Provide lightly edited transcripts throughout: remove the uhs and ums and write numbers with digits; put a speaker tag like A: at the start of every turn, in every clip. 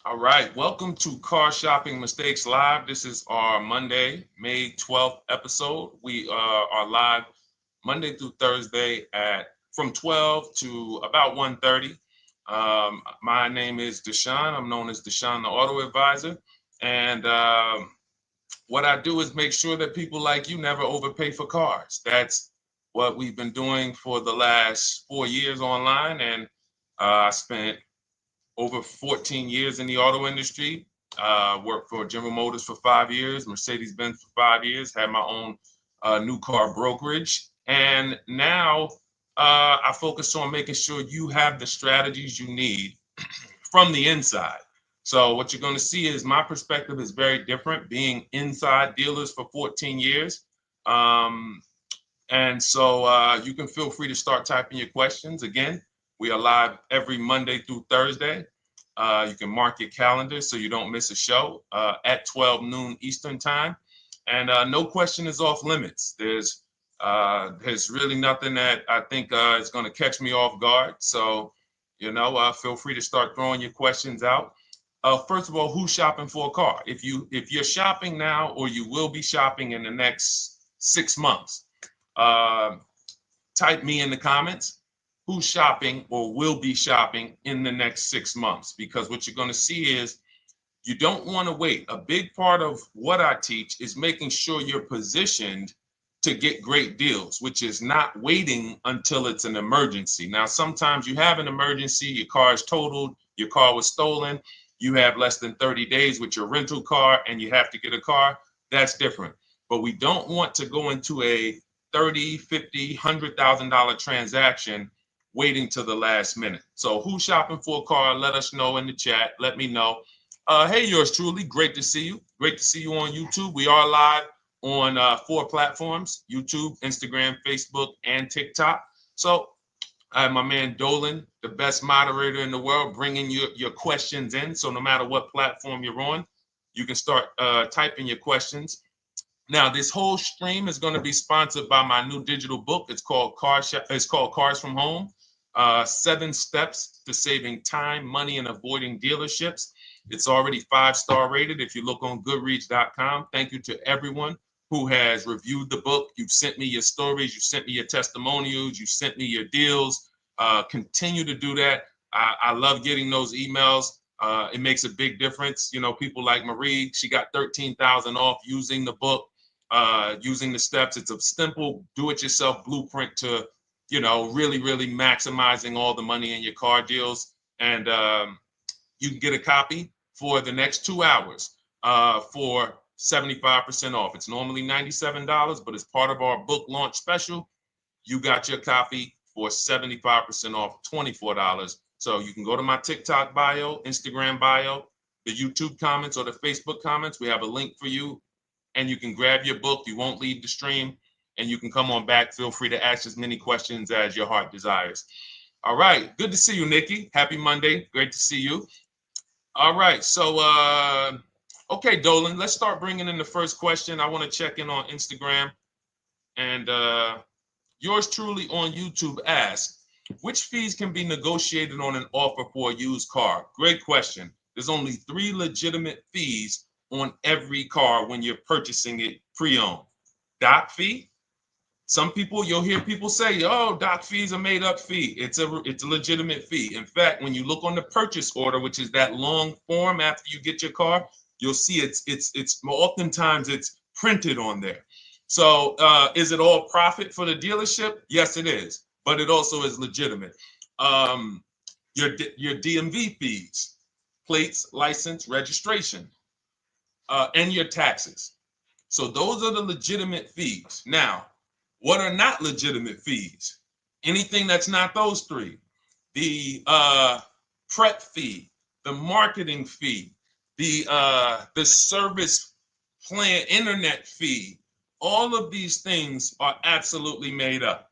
A: All right, welcome to Car Shopping Mistakes Live. This is our Monday, May 12th episode. We are live Monday through Thursday at from 12 to about 1:30. My name is Deshone. I'm known as Deshone the Auto Advisor. And what I do is make sure that people like you never overpay for cars. That's what we've been doing for the last 4 years online. And I spent over 14 years in the auto industry. Worked for General Motors for 5 years, Mercedes-Benz for 5 years, had my own new car brokerage. And now I focus on making sure you have the strategies you need from the inside. So what you're going to see is my perspective is very different, being inside dealers for 14 years. Um, and so you can feel free to start typing your questions. Again, we are live every Monday through Thursday. You can mark your calendar so you don't miss a show at 12 noon Eastern time. And no question is off limits. There's really nothing that I think is going to catch me off guard. So, feel free to start throwing your questions out. First of all, who's shopping for a car? If you're shopping now or you will be shopping in the next 6 months, uh, type me in the comments who's shopping or will be shopping in the next 6 months, because what you're going to see is you don't want to wait. A big part of what I teach is making sure you're positioned to get great deals, which is not waiting until it's an emergency. Now, sometimes you have an emergency, your car is totaled, your car was stolen, you have less than 30 days with your rental car and you have to get a car. That's different. But we don't want to go into a 30, 50, $100,000 transaction waiting to the last minute. So who's shopping for a car? Let us know in the chat. Let me know. Hey, yours truly. Great to see you. Great to see you on YouTube. We are live on 4 platforms: YouTube, Instagram, Facebook, and TikTok. So I have my man Dolan, the best moderator in the world, bringing your questions in. So no matter what platform you're on, you can start typing your questions. Now, this whole stream is going to be sponsored by my new digital book. It's called Cars from Home: 7 Steps to Saving Time, Money, and Avoiding Dealerships. It's already 5-star rated. If you look on Goodreads.com, thank you to everyone who has reviewed the book. You've sent me your stories. You sent me your testimonials. You sent me your deals. Continue to do that. I love getting those emails. It makes a big difference. People like Marie, she got 13,000 off using the book, using the steps. It's a simple do-it-yourself blueprint to, really, really maximizing all the money in your car deals. And you can get a copy for the next 2 hours for 75% off. It's normally $97, but as part of our book launch special, you got your copy for 75% off, $24. So you can go to my TikTok bio, Instagram bio, the YouTube comments, or the Facebook comments. We have a link for you, and you can grab your book. You won't leave the stream, and you can come on back. Feel free to ask as many questions as your heart desires. All right. Good to see you, Nikki. Happy Monday. Great to see you. All right. So, okay, Dolan, let's start bringing in the first question. I want to check in on Instagram. And yours truly on YouTube asks, which fees can be negotiated on an offer for a used car? Great question. There's only 3 legitimate fees on every car when you're purchasing it pre-owned. Doc fee. Some people, you'll hear people say, "Oh, doc fees are made up fee." It's a legitimate fee. In fact, when you look on the purchase order, which is that long form after you get your car, you'll see it's oftentimes it's printed on there. So is it all profit for the dealership? Yes, it is, but it also is legitimate. Um, your DMV fees, plates, license, registration, and your taxes. So those are the legitimate fees. Now, what are not legitimate fees? Anything that's not those 3. The prep fee, the marketing fee, the service plan, internet fee. All of these things are absolutely made up.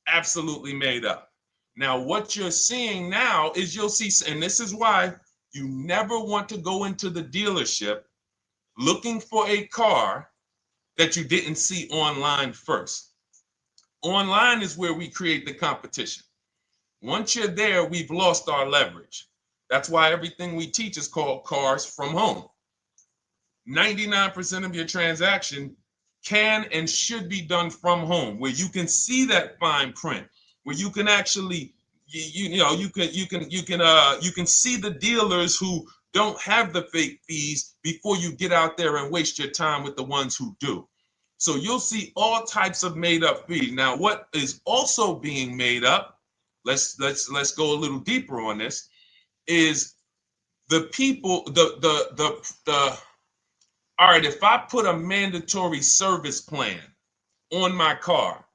A: Absolutely made up. Now, what you're seeing now is you'll see, and this is why you never want to go into the dealership looking for a car that you didn't see online first. Online is where we create the competition. Once you're there, we've lost our leverage. That's why everything we teach is called Cars from Home. 99% of your transaction can and should be done from home, where you can see that fine print, where you can actually you can see the dealers who don't have the fake fees before you get out there and waste your time with the ones who do. So you'll see all types of made up fees. Now, what is also being made up, let's go a little deeper on this, is the people, the all right, if I put a mandatory service plan on my car,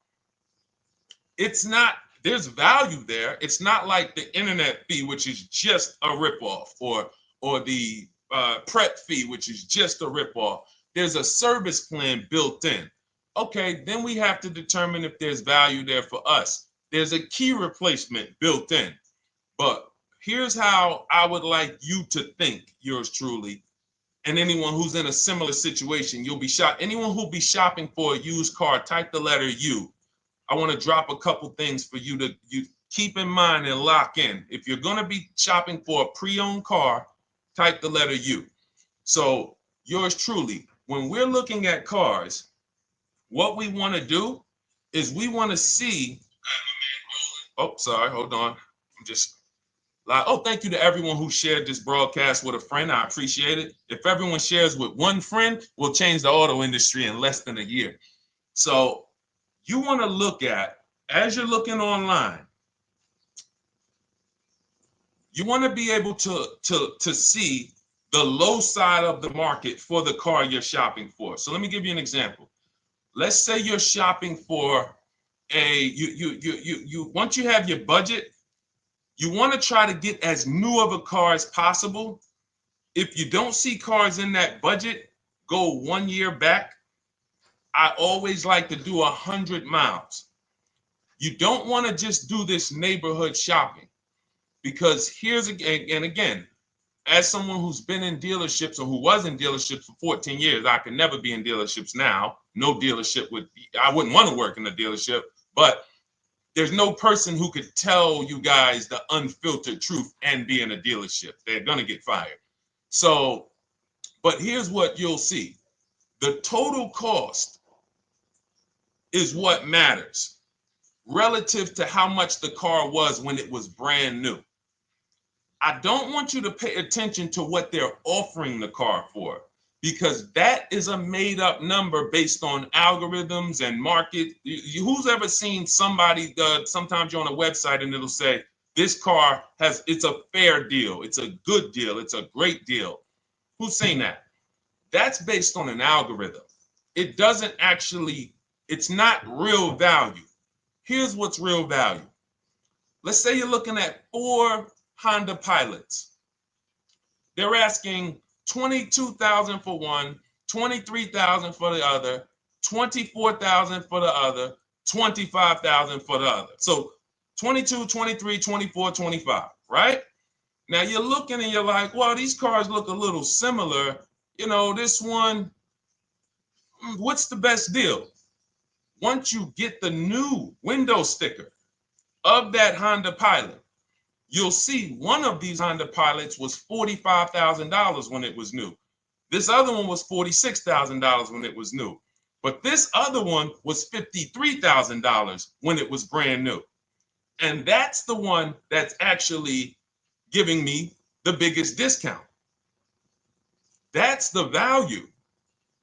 A: it's not, there's value there. It's not like the internet fee, which is just a ripoff, or the prep fee, which is just a ripoff. There's a service plan built in. Okay, then we have to determine if there's value there for us. There's a key replacement built in. But here's how I would like you to think, yours truly, and anyone who's in a similar situation. You'll be shocked. Anyone who'll be shopping for a used car, type the letter U. I want to drop a couple things for you to keep in mind and lock in. If you're going to be shopping for a pre-owned car, type the letter U. So yours truly, when we're looking at cars, what we want to do is we want to see, oh, sorry, hold on. I'm just, oh, thank you to everyone who shared this broadcast with a friend. I appreciate it. If everyone shares with one friend, we'll change the auto industry in less than a year. So you want to look at, as you're looking online, you want to be able to see the low side of the market for the car you're shopping for. So let me give you an example. Let's say you're shopping for once you have your budget, you want to try to get as new of a car as possible. If you don't see cars in that budget, go 1 year back. I always like to do 100 miles. You don't want to just do this neighborhood shopping, because here's again, as someone who's been in dealerships or who was in dealerships for 14 years, I can never be in dealerships now. No dealership I wouldn't want to work in a dealership, but there's no person who could tell you guys the unfiltered truth and be in a dealership. They're going to get fired. So, but here's what you'll see. The total cost is what matters relative to how much the car was when it was brand new. I don't want you to pay attention to what they're offering the car for, because that is a made up number based on algorithms and market. Who's ever seen somebody, sometimes you're on a website and it'll say, this car it's a fair deal, it's a good deal, it's a great deal. Who's seen that? That's based on an algorithm. It doesn't actually, it's not real value. Here's what's real value. Let's say you're looking at 4 Honda Pilots. They're asking $22,000 for one, $23,000 for the other, $24,000 for the other, $25,000 for the other. So 22, 23, 24, 25, right? Now you're looking and you're like, well, these cars look a little similar. You know, this one, what's the best deal? Once you get the new window sticker of that Honda Pilot, you'll see one of these Honda Pilots was $45,000 when it was new. This other one was $46,000 when it was new. But this other one was $53,000 when it was brand new. And that's the one that's actually giving me the biggest discount. That's the value.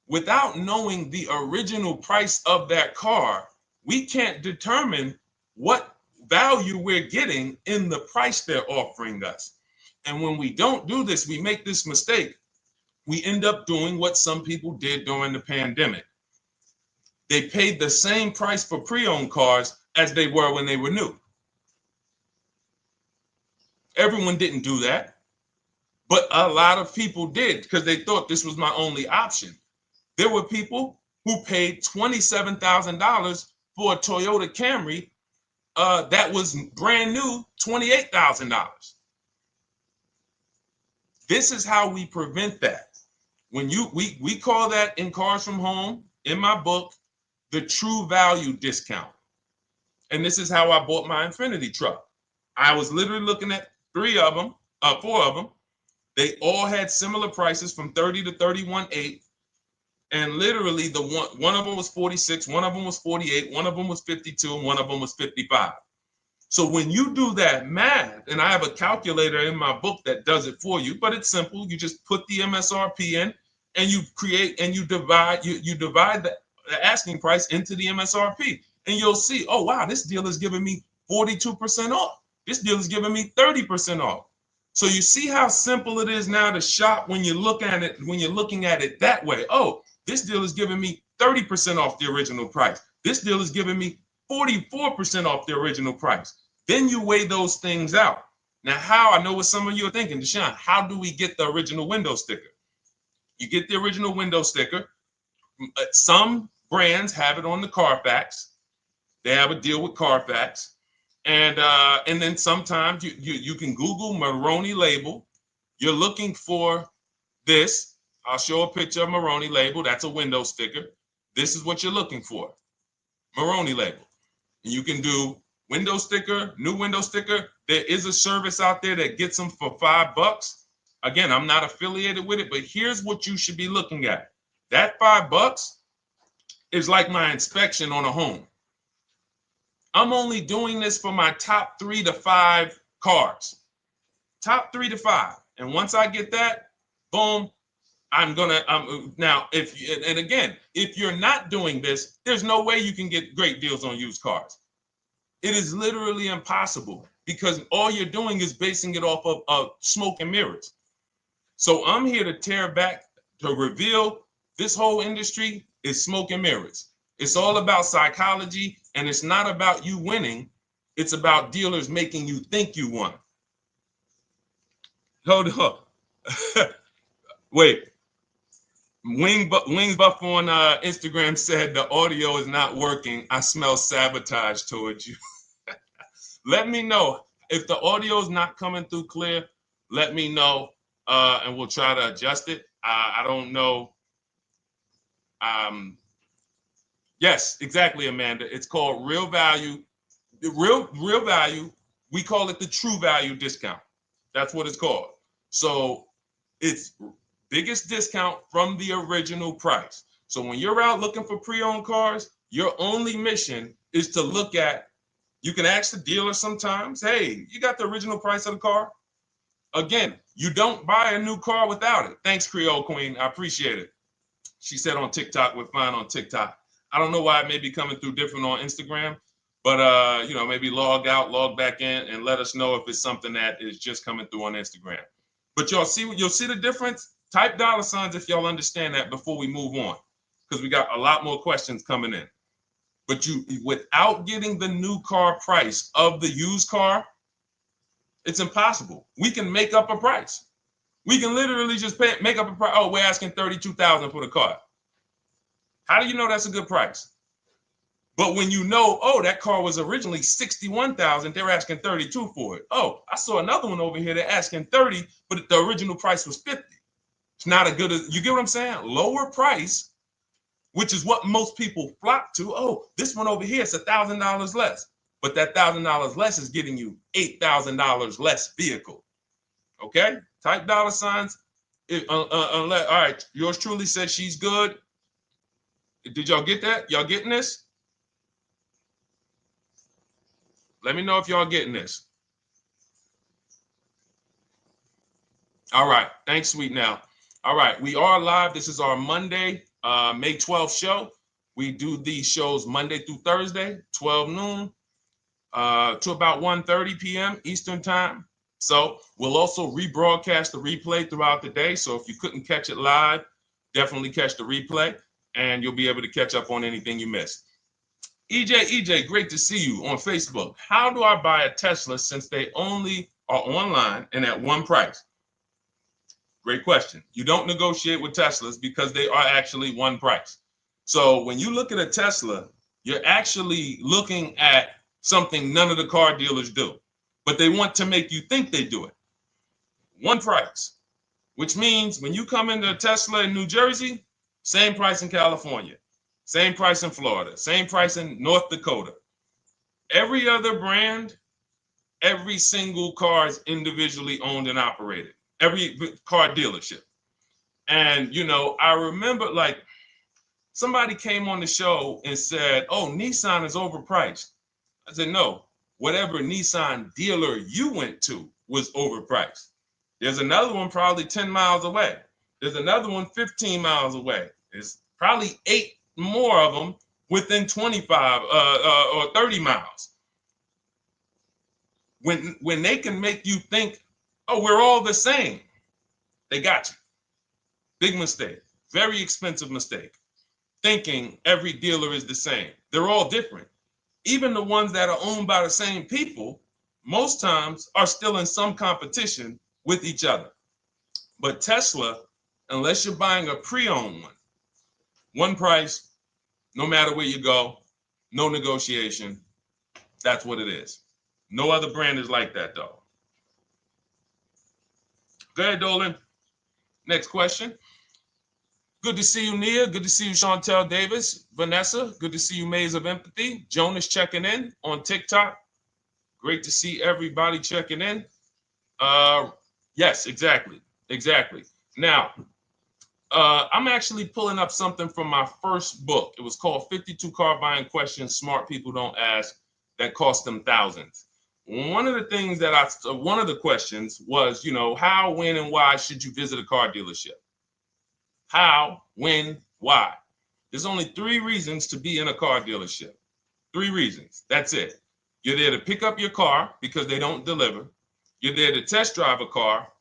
A: Without knowing the original price of that car, we can't determine what value we're getting in the price they're offering us. And when we don't do this, we make this mistake. We end up doing what some people did during the pandemic. They paid the same price for pre-owned cars as they were when they were new. Everyone didn't do that, but a lot of people did because they thought this was my only option. There were people who paid $27,000 for a Toyota Camry that was brand new, $28,000. This is how we prevent that. When we call that in Cars from Home, in my book, the true value discount. And this is how I bought my Infiniti truck. I was literally looking at 3 of them. 4 of them. They all had similar prices from 30 to 31.8. And literally the one of them was 46, one of them was 48, one of them was 52, and one of them was 55. So when you do that math, and I have a calculator in my book that does it for you, but it's simple. You just put the MSRP in and you create and you divide the asking price into the MSRP. And you'll see, oh wow, this deal is giving me 42% off. This deal is giving me 30% off. So you see how simple it is now to shop when you look at it, when you're looking at it that way. Oh, this deal is giving me 30% off the original price. This deal is giving me 44% off the original price. Then you weigh those things out. Now, how? I know what some of you are thinking, Deshone, how do we get the original window sticker? You get the original window sticker. Some brands have it on the Carfax. They have a deal with Carfax. And then sometimes you can Google Maroney label. You're looking for this. I'll show a picture of Maroney label. That's a window sticker. This is what you're looking for, Maroney label. And you can do window sticker, new window sticker. There is a service out there that gets them for $5. Again, I'm not affiliated with it, but here's what you should be looking at. That $5 is like my inspection on a home. I'm only doing this for my top 3 to 5 cars. Top 3 to 5. And once I get that, boom, I'm gonna now if you're not doing this, there's no way you can get great deals on used cars. It is literally impossible because all you're doing is basing it off of smoke and mirrors. So I'm here to tear back, to reveal this whole industry is smoke and mirrors. It's all about psychology, and it's not about you winning. It's about dealers making you think you won. Hold up. Wait. Wing Buff on Instagram said the audio is not working. I smell sabotage towards you. Let me know if the audio is not coming through clear. Let me know, and we'll try to adjust it. I don't know. Yes, exactly, Amanda. It's called real value. Real value. We call it the true value discount. That's what it's called. So it's biggest discount from the original price. So when you're out looking for pre-owned cars, your only mission is to look at, you can ask the dealer sometimes, hey, you got the original price of the car? Again, you don't buy a new car without it. Thanks, Creole Queen. I appreciate it. She said on TikTok, we're fine on TikTok. I don't know why it may be coming through different on Instagram, but maybe log out, log back in, and let us know if it's something that is just coming through on Instagram. But you'll see the difference. Type $ if y'all understand that before we move on, because we got a lot more questions coming in. But without getting the new car price of the used car, it's impossible. We can make up a price. We can literally just make up a price. Oh, we're asking $32,000 for the car. How do you know that's a good price? But when you know, oh, that car was originally $61,000, they're asking $32,000 for it. Oh, I saw another one over here. They're asking $30,000, but the original price was $50,000. It's not a good, you get what I'm saying? Lower price, which is what most people flock to. Oh, this one over here is $1,000 less. But that $1,000 less is getting you $8,000 less vehicle. Okay? Type $. All right, yours truly said she's good. Did y'all get that? Y'all getting this? Let me know if y'all getting this. All right. Thanks, Sweet Now. All right. We are live. This is our Monday, May 12th show. We do these shows Monday through Thursday, 12 noon to about 1:30 p.m. Eastern time. So we'll also rebroadcast the replay throughout the day. So if you couldn't catch it live, definitely catch the replay and you'll be able to catch up on anything you missed. EJ, great to see you on Facebook. How do I buy a Tesla since they only are online and at one price? Great question. You don't negotiate with Teslas because they are actually one price. So when you look at a Tesla, you're actually looking at something none of the car dealers do, but they want to make you think they do it. One price, which means when you come into a Tesla in New Jersey, same price in California, same price in Florida, same price in North Dakota. Every other brand Every single car is individually owned and operated. Every car dealership. And, I remember like somebody came on the show and said, oh, Nissan is overpriced. I said, no, whatever Nissan dealer you went to was overpriced. There's another one probably 10 miles away. There's another one 15 miles away. There's probably 8 more of them within 25 or 30 miles. When they can make you think, oh, we're all the same, they got you. Big mistake. Very expensive mistake. Thinking every dealer is the same. They're all different. Even the ones that are owned by the same people, most times are still in some competition with each other. But Tesla, unless you're buying a pre-owned one price, no matter where you go, no negotiation. That's what it is. No other brand is like that, though. Go ahead, Dolan. Next question. Good to see you, Nia. Good to see you, Chantel Davis. Vanessa, good to see you, Maze of Empathy. Jonas checking in on TikTok. Great to see everybody checking in. Yes, exactly. Now, I'm actually pulling up something from my first book. It was called 52 Car Buying Questions Smart People Don't Ask that cost them thousands. One of the questions was, how, when, and why should you visit a car dealership? How, when, why? There's only 3 reasons to be in a car dealership. 3 reasons. That's it. You're there to pick up your car because they don't deliver. You're there to test drive a car,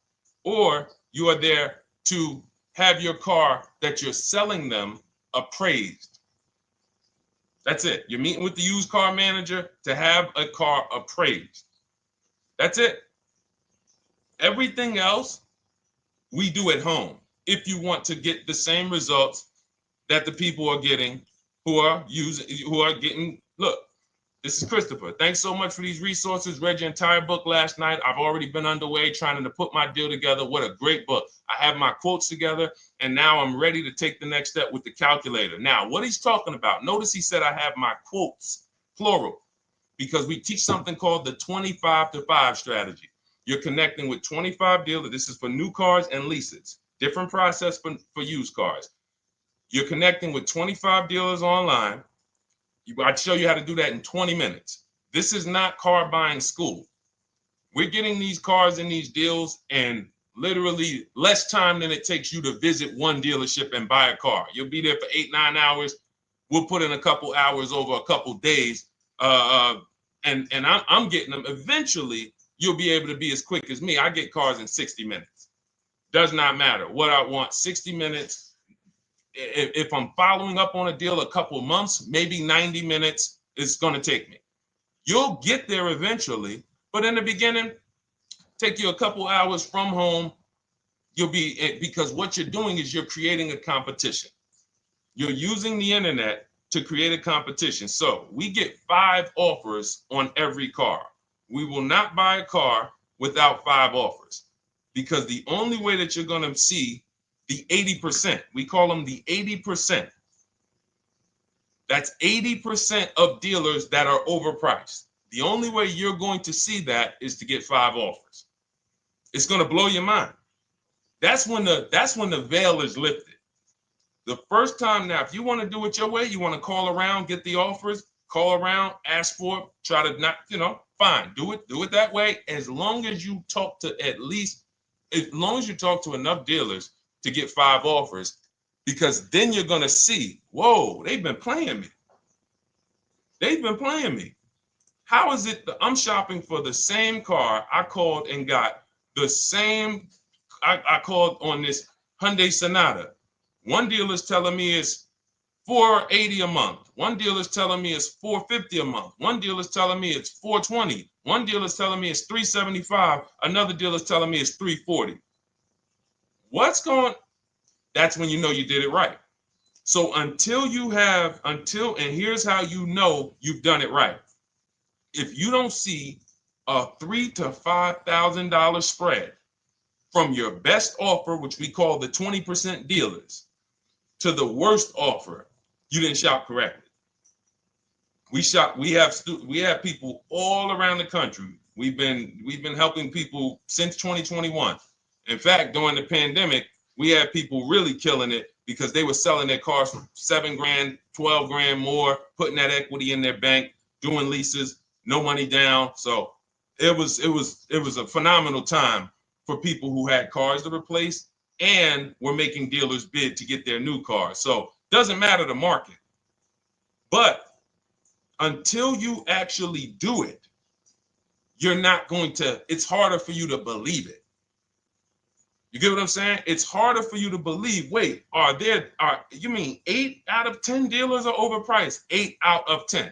A: or you are there to have your car that you're selling them appraised. That's it. You're meeting with the used car manager to have a car appraised. That's it. Everything else we do at home if you want to get the same results that the people are getting who are getting. Look, this is Christopher. Thanks so much for these resources. Read your entire book last night. I've already been underway trying to put my deal together. What a great book. I have my quotes together, and now I'm ready to take the next step with the calculator. Now, what he's talking about, notice he said I have my quotes, plural, because we teach something called the 25 to 5 strategy. You're connecting with 25 dealers. This is for new cars and leases. Different process for used cars. You're connecting with 25 dealers online. I'd show you how to do that in 20 minutes. This is not car buying school. We're getting these cars and these deals in literally less time than it takes you to visit one dealership and buy a car. You'll be there for 8-9 hours. We'll put in a couple hours over a couple days. And I'm getting them. Eventually, you'll be able to be as quick as me. I get cars in 60 minutes. Does not matter what I want. 60 minutes. If I'm following up on a deal a couple months, maybe 90 minutes is going to take me. You'll get there eventually, but in the beginning, take you a couple hours from home. Because what you're doing is you're creating a competition. You're using the internet to create a competition. So we get 5 offers on every car. We will not buy a car without 5 offers, because the only way that you're going to see the 80%, we call them the 80%. That's 80% of dealers that are overpriced. The only way you're going to see that is to get 5 offers. It's going to blow your mind. That's when the veil is lifted. The first time now, if you want to do it your way, you want to call around, get the offers, call around, ask for it, try to not, fine, do it that way. As long as you talk to enough dealers to get 5 offers, because then you're going to see, whoa, they've been playing me. How is it that I'm shopping for the same car? I called and got the same. I called on this Hyundai Sonata. One dealer's telling me it's $480 a month. One dealer's telling me it's $450 a month. One dealer's telling me it's $420. One dealer's telling me it's $375. Another dealer's telling me it's $340. That's when you know you did it right. So and here's how you know you've done it right. If you don't see a $3,000 to $5,000 spread from your best offer, which we call the 20% dealers, to the worst offer, you didn't shop correctly. We have people all around the country. We've been helping people since 2021. In fact, during the pandemic, we had people really killing it because they were selling their cars for 7 grand, 12 grand more, putting that equity in their bank, doing leases, no money down. So it was a phenomenal time for people who had cars to replace and were making dealers bid to get their new cars. So doesn't matter the market. But until you actually do it, you're not going to, it's harder for you to believe it. You get what I'm saying? It's harder for you to believe, wait, you mean 8 out of 10 dealers are overpriced? 8 out of 10.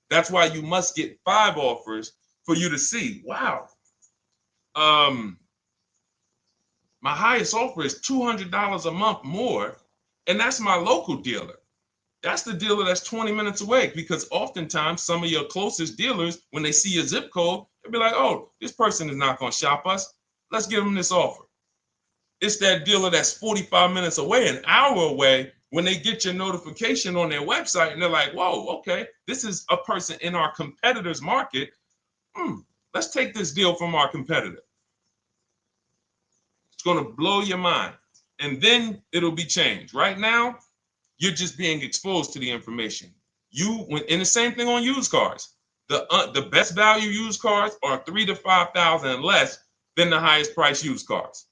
A: That's why you must get 5 offers for you to see, wow. My highest offer is $200 a month more, and that's my local dealer. That's the dealer that's 20 minutes away, because oftentimes some of your closest dealers, when they see your zip code, they'll be like, oh, this person is not going to shop us. Let's give them this offer. It's that dealer that's 45 minutes away, an hour away, when they get your notification on their website and they're like, whoa, okay, this is a person in our competitor's market. Let's take this deal from our competitor. It's going to blow your mind. And then it'll be changed. Right now, you're just being exposed to the information. And the same thing on used cars. The best value used cars are $3,000 to $5,000 less than the highest price used cars.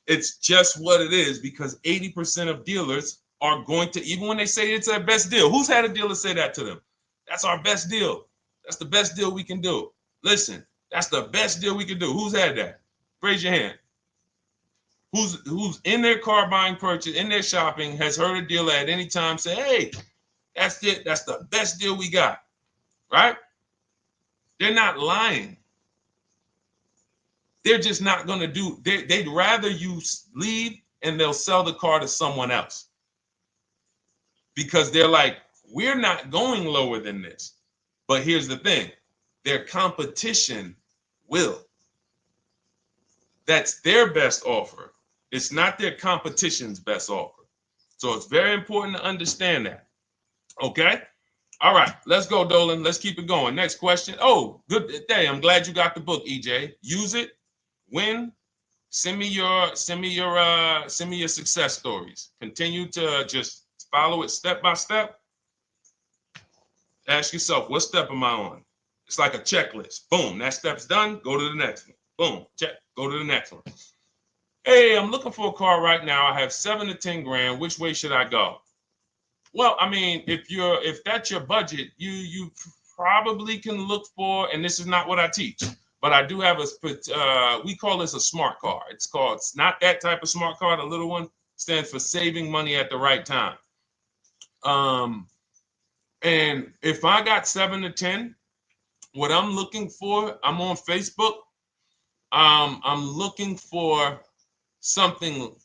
A: It's just what it is, because 80% of dealers are going to, even when they say it's their best deal, who's had a dealer say that to them? That's our best deal. That's the best deal we can do. Listen, that's the best deal we can do. Who's had that? Raise your hand. Who's in their car buying purchase, in their shopping, has heard a dealer at any time say, hey, that's it. That's the best deal we got, right? They're not lying. They're just not going to do, they'd rather you leave and they'll sell the car to someone else, because they're like, we're not going lower than this. But here's the thing, their competition will. That's their best offer. It's not their competition's best offer. So it's very important to understand that. Okay? All right, let's go, Dolan. Let's keep it going. Next question. Oh, good day. I'm glad you got the book, EJ. Use it. Win. Send me your success stories. Continue to just follow it step by step. Ask yourself, what step am I on? It's like a checklist. Boom, that step's done. Go to the next one. Boom, check. Go to the next one. Hey, I'm looking for a car right now. I have 7 to 10 grand. Which way should I go? Well, I mean, if that's your budget, you probably can look for, and this is not what I teach, but I do have we call this a smart car. It's not that type of smart car. The little one stands for saving money at the right time. And if I got 7 to 10, what I'm looking for, I'm on Facebook. I'm looking for something.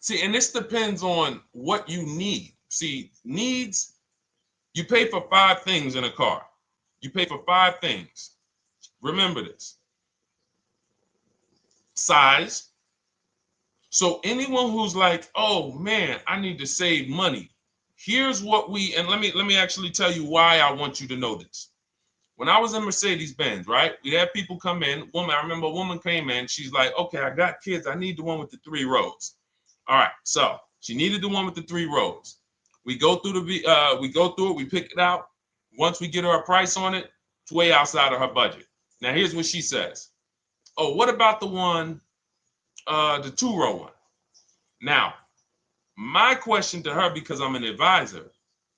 A: See, and this depends on what you need. See, needs, you pay for 5 things in a car. You pay for 5 things. Remember this. Size. So anyone who's like, oh man, I need to save money. Here's what and let me actually tell you why I want you to know this. When I was in Mercedes-Benz, right? We had people come in. I remember a woman came in. She's like, okay, I got kids. I need the one with the 3 rows. All right. So she needed the one with the 3 rows. We go through it. We pick it out. Once we get her a price on it, it's way outside of her budget. Now, here's what she says. Oh, what about the one, the 2-row one? Now, my question to her, because I'm an advisor,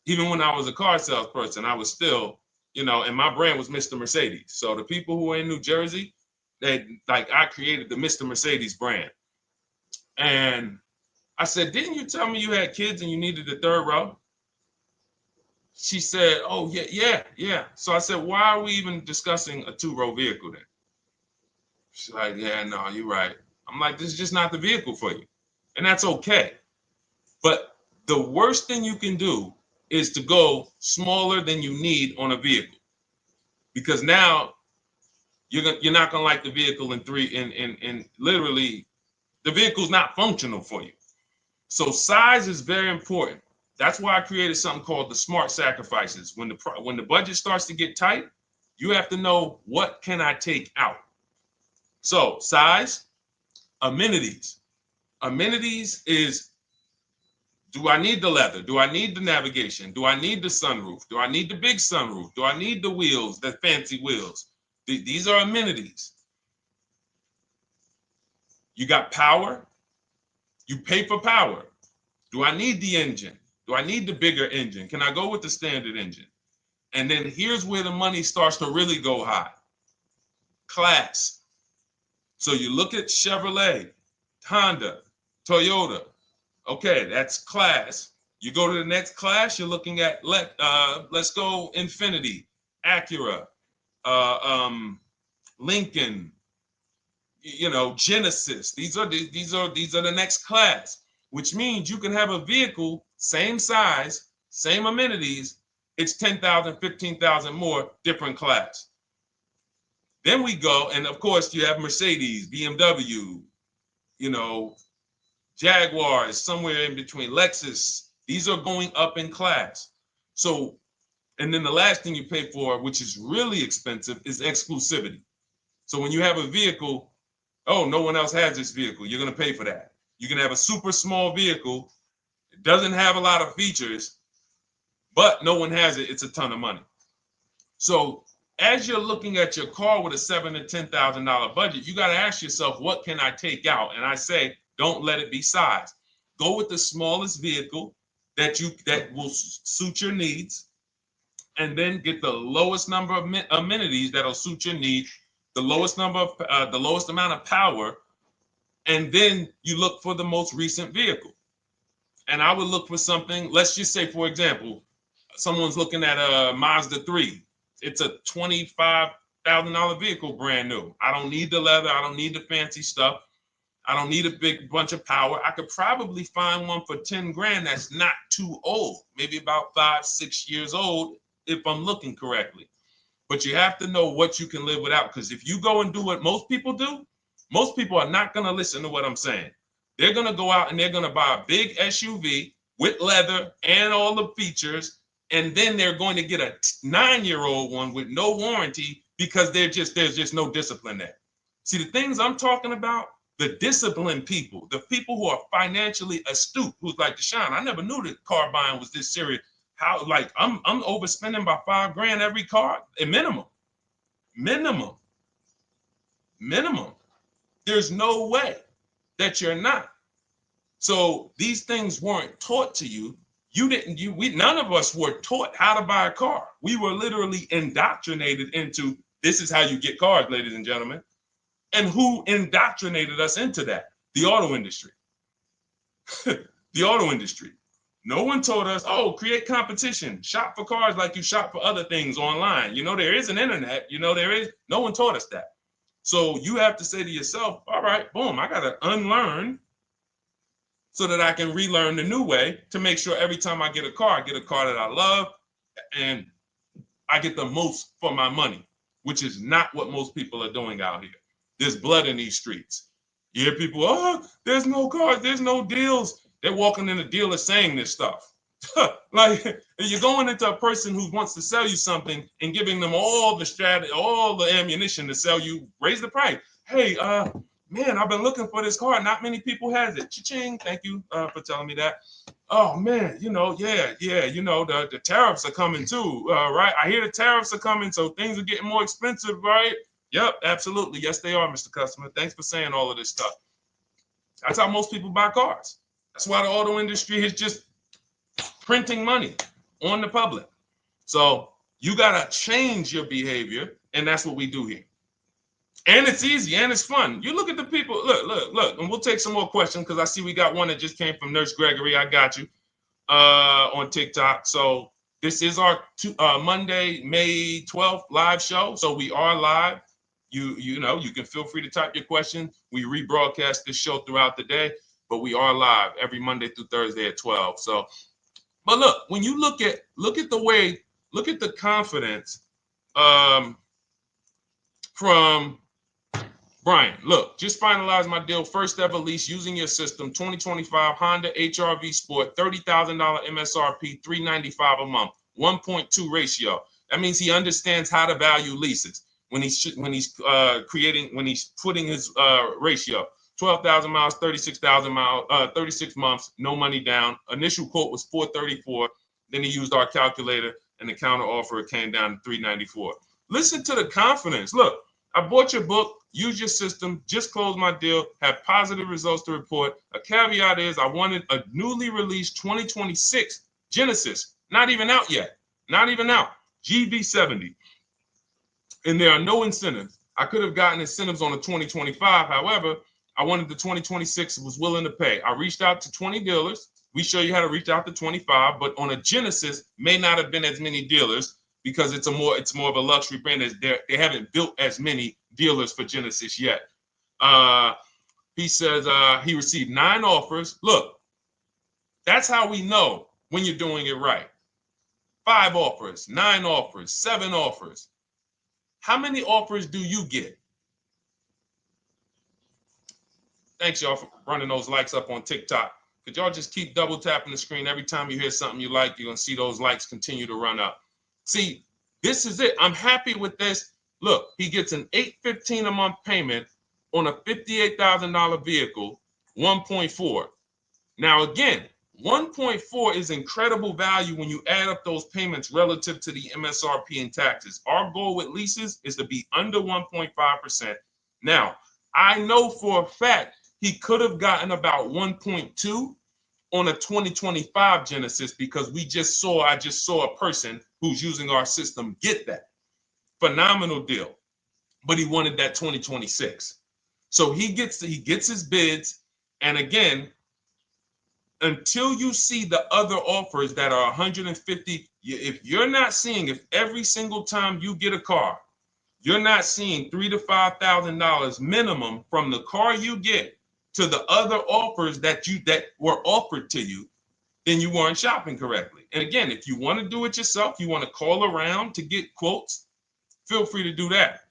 A: even when I was a car salesperson, I was still, and my brand was Mr. Mercedes. So the people who are in New Jersey, I created the Mr. Mercedes brand. And I said, didn't you tell me you had kids and you needed the 3rd row? She said, oh, yeah. So I said, why are we even discussing a 2-row vehicle then? She's like, yeah, no, you're right. I'm like, this is just not the vehicle for you. And that's okay. But the worst thing you can do is to go smaller than you need on a vehicle, because now you're not gonna like the vehicle in literally the vehicle's not functional for you. So size is very important. That's why I created something called the smart sacrifices. When the budget starts to get tight, You have to know, what can I take out? So size, amenities. Amenities is, do I need the leather? Do I need the navigation? Do I need the sunroof? Do I need the big sunroof? Do I need the wheels, the fancy wheels? These are amenities. You got power. You pay for power. Do I need the engine? Do I need the bigger engine? Can I go with the standard engine? And then here's where the money starts to really go high. Class. So you look at Chevrolet, Honda, Toyota. Okay, that's class. You go to the next class, you're looking at, let's go Infiniti, Acura, Lincoln, Genesis. These are the next class, which means you can have a vehicle, same size, same amenities. It's 10,000, 15,000 more, different class. Then we go, and of course you have Mercedes, BMW, Jaguars, somewhere in between, Lexus. These are going up in class. So, and then the last thing you pay for, which is really expensive, is exclusivity. So when you have a vehicle, oh, no one else has this vehicle, you're going to pay for that. You can have a super small vehicle, it doesn't have a lot of features, but no one has it, it's a ton of money. So as you're looking at your car with a $7,000 to $10,000 budget, you got to ask yourself, what can I take out? And I say, don't let it be size. Go with the smallest vehicle that will suit your needs, and then get the lowest number of amenities that'll suit your needs, the lowest amount of power, and then you look for the most recent vehicle. And I would look for something, let's just say, for example, someone's looking at a Mazda 3. It's a $25,000 vehicle, brand new. I don't need the leather. I don't need the fancy stuff. I don't need a big bunch of power. I could probably find one for 10 grand that's not too old, maybe about 5-6 years old, if I'm looking correctly. But you have to know what you can live without, because if you go and do what most people do, most people are not going to listen to what I'm saying. They're going to go out and they're going to buy a big SUV with leather and all the features, and then they're going to get a 9-year-old one with no warranty because there's just no discipline there. See, the things I'm talking about, the disciplined people, the people who are financially astute, who's like, Deshone, I never knew that car buying was this serious. How, like, I'm overspending by $5 grand every car, a minimum. There's no way that you're not. So these things weren't taught to you. None of us were taught how to buy a car. We were literally indoctrinated into, this is how you get cars, ladies and gentlemen. And who indoctrinated us into that? The auto industry. The auto industry. No one told us, oh, create competition, shop for cars like you shop for other things online. There is an internet, no one taught us that. So you have to say to yourself, all right, boom, I got to unlearn so that I can relearn the new way to make sure every time I get a car that I love and I get the most for my money, which is not what most people are doing out here. There's blood in these streets. You hear people, oh, there's no cars, there's no deals. They're walking in a dealer saying this stuff. Like, you're going into a person who wants to sell you something and giving them all the strategy, all the ammunition to sell you, raise the price. Hey, man, I've been looking for this car. Not many people has it. Cha-ching. Thank you for telling me that. Oh man, the tariffs are coming too, right? I hear the tariffs are coming, so things are getting more expensive, right? Yep, absolutely. Yes, they are, Mr. Customer. Thanks for saying all of this stuff. That's how most people buy cars. That's why the auto industry is just printing money on the public. So you got to change your behavior, and that's what we do here. And it's easy and it's fun. You look at the people, look, and we'll take some more questions because I see we got one that just came from Nurse Gregory. I got you on TikTok. So this is our Monday, May 12th live show. So we are live. You can feel free to type your question. We rebroadcast this show throughout the day, but we are live every Monday through Thursday at 12. So, but look, when you look at the confidence from Brian, look, just finalized my deal. First ever lease using your system. 2025 Honda HR-V Sport, $30,000 MSRP, $395 a month, 1.2 ratio. That means he understands how to value leases when he's putting his ratio. 12,000 miles, 36,000 miles, 36 months, no money down. Initial quote was 434. Then he used our calculator, and the counter offer came down to 394. Listen to the confidence. Look, I bought your book, use your system, just closed my deal, have positive results to report. A caveat is I wanted a newly released 2026 Genesis, not even out yet, not even out, GV70. And there are no incentives. I could have gotten incentives on the 2025. However, I wanted the 2026, was willing to pay. I reached out to 20 dealers. We show you how to reach out to 25, but on a Genesis, may not have been as many dealers because it's more of a luxury brand. They haven't built as many dealers for Genesis yet. He says he received 9 offers. Look, that's how we know when you're doing it right. 5 offers, 9 offers, 7 offers. How many offers do you get? Thanks, y'all, for running those likes up on TikTok. Could y'all just keep double tapping the screen every time you hear something you like? You're going to see those likes continue to run up. See, this is it. I'm happy with this. Look, he gets an $815 a month payment on a $58,000 vehicle, 1.4. Now, again, 1.4 is incredible value when you add up those payments relative to the MSRP and taxes. Our goal with leases is to be under 1.5%. Now, I know for a fact he could have gotten about 1.2 on a 2025 Genesis because I just saw a person who's using our system get that. Phenomenal deal. But he wanted that 2026. So he gets his bids. And again, until you see the other offers that are 150, if every single time you get a car, you're not seeing $3,000 to $5,000 minimum from the car you get to the other offers that were offered to you, then you weren't shopping correctly. And again, if you want to do it yourself, you want to call around to get quotes, feel free to do that.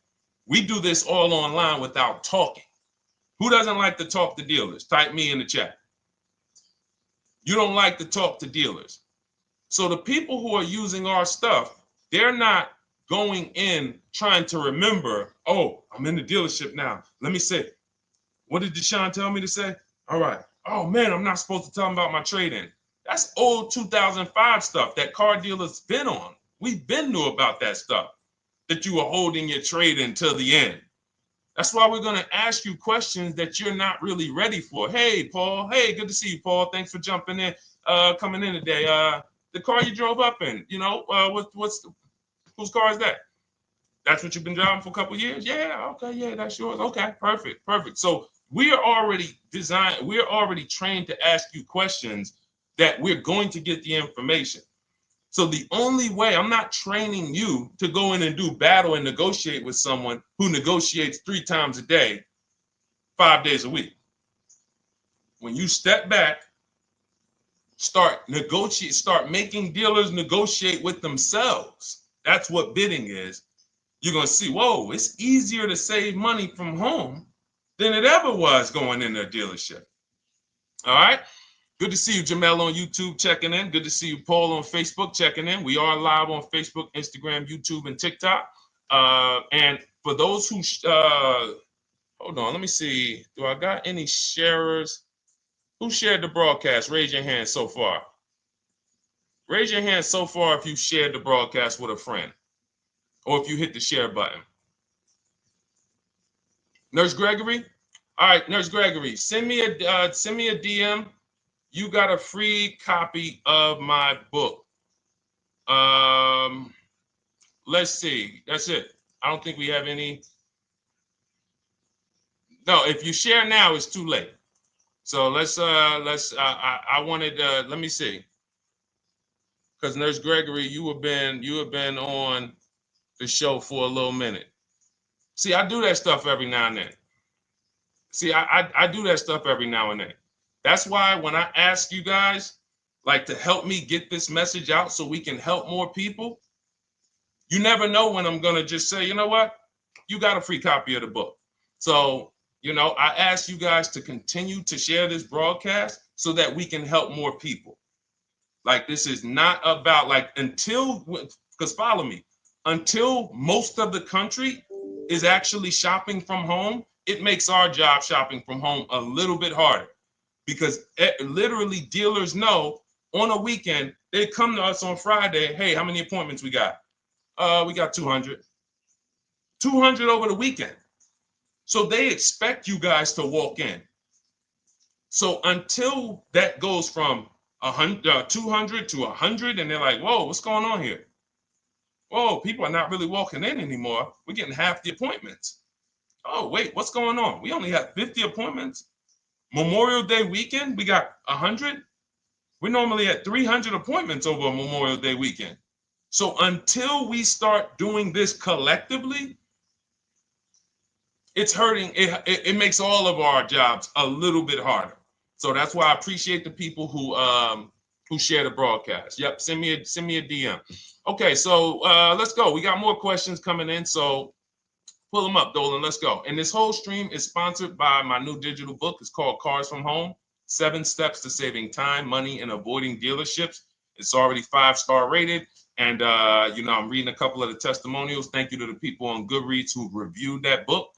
A: We do this all online without talking. Who doesn't like to talk to dealers? Type me in the chat. You don't like to talk to dealers. So the people who are using our stuff, they're not going in trying to remember, oh, I'm in the dealership now. Let me say, what did Deshone tell me to say? All right. Oh, man, I'm not supposed to tell them about my trade-in. That's old 2005 stuff that car dealers been on. We've been knew about that stuff, that you were holding your trade-in till the end. That's why we're going to ask you questions that you're not really ready for. Hey, Paul. Hey, good to see you, Paul. Thanks for jumping in, coming in today. The car you drove up in, whose car is that? That's what you've been driving for a couple of years? Yeah, okay, yeah, that's yours. Okay, perfect. So we are already trained to ask you questions that we're going to get the information. So the only way, I'm not training you to go in and do battle and negotiate with someone who negotiates 3 times a day, 5 days a week. When you step back, start making dealers negotiate with themselves. That's what bidding is. You're going to see, whoa, it's easier to save money from home than it ever was going in a dealership. All right. Good to see you, Jamel, on YouTube checking in. Good to see you, Paul, on Facebook checking in. We are live on Facebook, Instagram, YouTube, and TikTok. And for those who, hold on, let me see. Do I got any sharers? Who shared the broadcast? Raise your hand so far. Raise your hand so far if you shared the broadcast with a friend or if you hit the share button. Nurse Gregory? All right, Nurse Gregory, send me a DM. You got a free copy of my book. Let's see. That's it. I don't think we have any. No, if you share now, it's too late. So I wanted, let me see. Because Nurse Gregory, you have been on the show for a little minute. See, I do that stuff every now and then. I do that stuff every now and then. That's why when I ask you guys, like, to help me get this message out so we can help more people, you never know when I'm going to just say, you know what? You got a free copy of the book. So, I ask you guys to continue to share this broadcast so that we can help more people. Like, this is not about, because follow me. until most of the country is actually shopping from home, it makes our job shopping from home a little bit harder, because literally dealers know on a weekend, they come to us on Friday, hey, how many appointments we got? We got 200. 200 over the weekend. So they expect you guys to walk in. So until that goes from 200 to 100, and they're like, whoa, what's going on here? Whoa, people are not really walking in anymore. We're getting half the appointments. Oh, wait, what's going on? We only have 50 appointments. Memorial Day weekend, we got 100. We're normally at 300 appointments over Memorial Day weekend. So until we start doing this collectively, it's hurting. It makes all of our jobs a little bit harder. So that's why I appreciate the people who share the broadcast. Yep, send me a DM. Okay, so let's go. We got more questions coming in, so pull them up, Dolan. Let's go. And this whole stream is sponsored by my new digital book. It's called Cars from Home: 7 Steps to Saving Time, Money, and Avoiding Dealerships. It's already 5-star rated. And, I'm reading a couple of the testimonials. Thank you to the people on Goodreads who reviewed that book.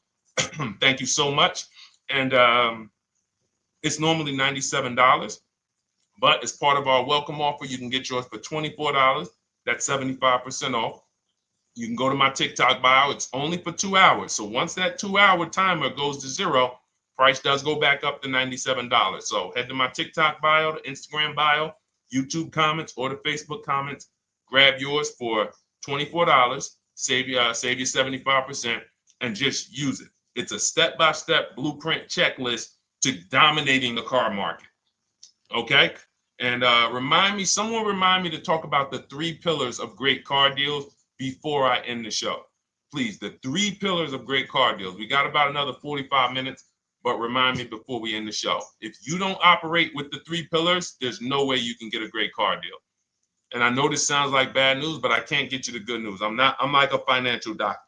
A: Thank you so much. And it's normally $97, but as part of our welcome offer, you can get yours for $24. That's 75% off. You can go to my TikTok bio. It's only for 2 hours. So once that 2-hour timer goes to zero, price does go back up to $97. So head to my TikTok bio, the Instagram bio, YouTube comments, or the Facebook comments. Grab yours for $24. Save you 75%, and just use it. It's a step-by-step blueprint checklist to dominating the car market. Okay? And someone remind me to talk about the 3 pillars of great car deals before I end the show. Please, the 3 pillars of great car deals. We got about another 45 minutes, but remind me before we end the show. If you don't operate with the 3 pillars, there's no way you can get a great car deal. And I know this sounds like bad news, but I can't get you the good news. I'm like a financial doctor.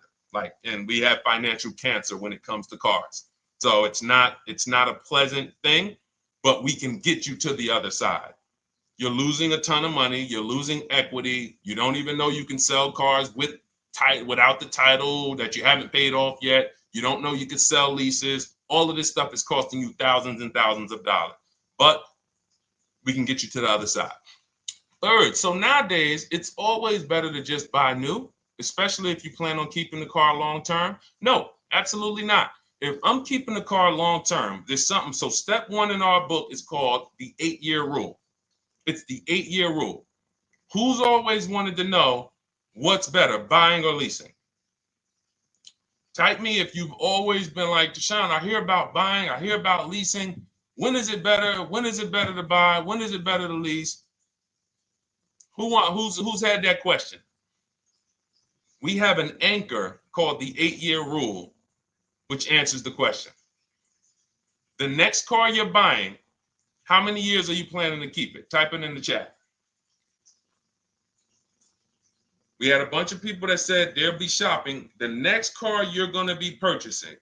A: And we have financial cancer when it comes to cars. So it's not a pleasant thing, but we can get you to the other side. You're losing a ton of money. You're losing equity. You don't even know you can sell cars without the title that you haven't paid off yet. You don't know you can sell leases. All of this stuff is costing you thousands and thousands of dollars, but we can get you to the other side. Third, so nowadays, it's always better to just buy new, especially if you plan on keeping the car long term. No, absolutely not. If I'm keeping the car long term, there's something. So step 1 in our book is called the 8-year rule. It's the 8-year rule. Who's always wanted to know what's better, buying or leasing? Type me if you've always been like, Deshone, I hear about buying, I hear about leasing. When is it better? When is it better to buy? When is it better to lease? Who's had that question? We have an anchor called the 8-year rule, which answers the question. The next car you're buying, how many years are you planning to keep it? Type it in the chat. We had a bunch of people that said they'll be shopping. The next car you're going to be purchasing,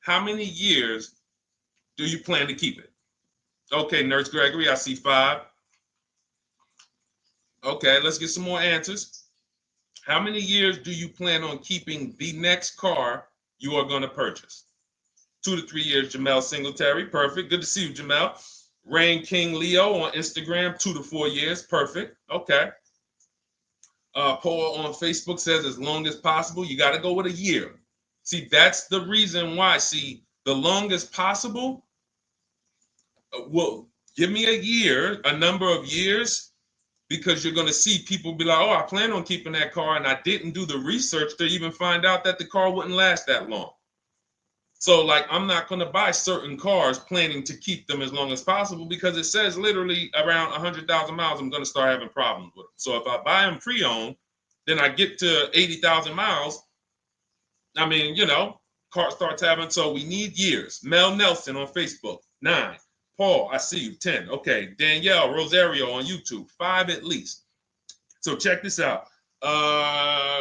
A: how many years do you plan to keep it? Okay, Nurse Gregory, I see 5. Okay, let's get some more answers. How many years do you plan on keeping the next car you are going to purchase? 2 to 3 years, Jamel Singletary. Perfect. Good to see you, Jamel. Rain King Leo on Instagram, 2 to 4 years. Perfect. Okay. Paul on Facebook says as long as possible. You got to go with a year. See, that's the reason why. See, the longest possible, well, give me a year, a number of years, because you're going to see people be like, oh, I plan on keeping that car, and I didn't do the research to even find out that the car wouldn't last that long. So, I'm not going to buy certain cars planning to keep them as long as possible, because it says literally around 100,000 miles, I'm going to start having problems with them. So if I buy them pre-owned, then I get to 80,000 miles. Car starts having, so we need years. Mel Nelson on Facebook, 9. Paul, I see you, 10. Okay, Danielle Rosario on YouTube, 5 at least. So check this out.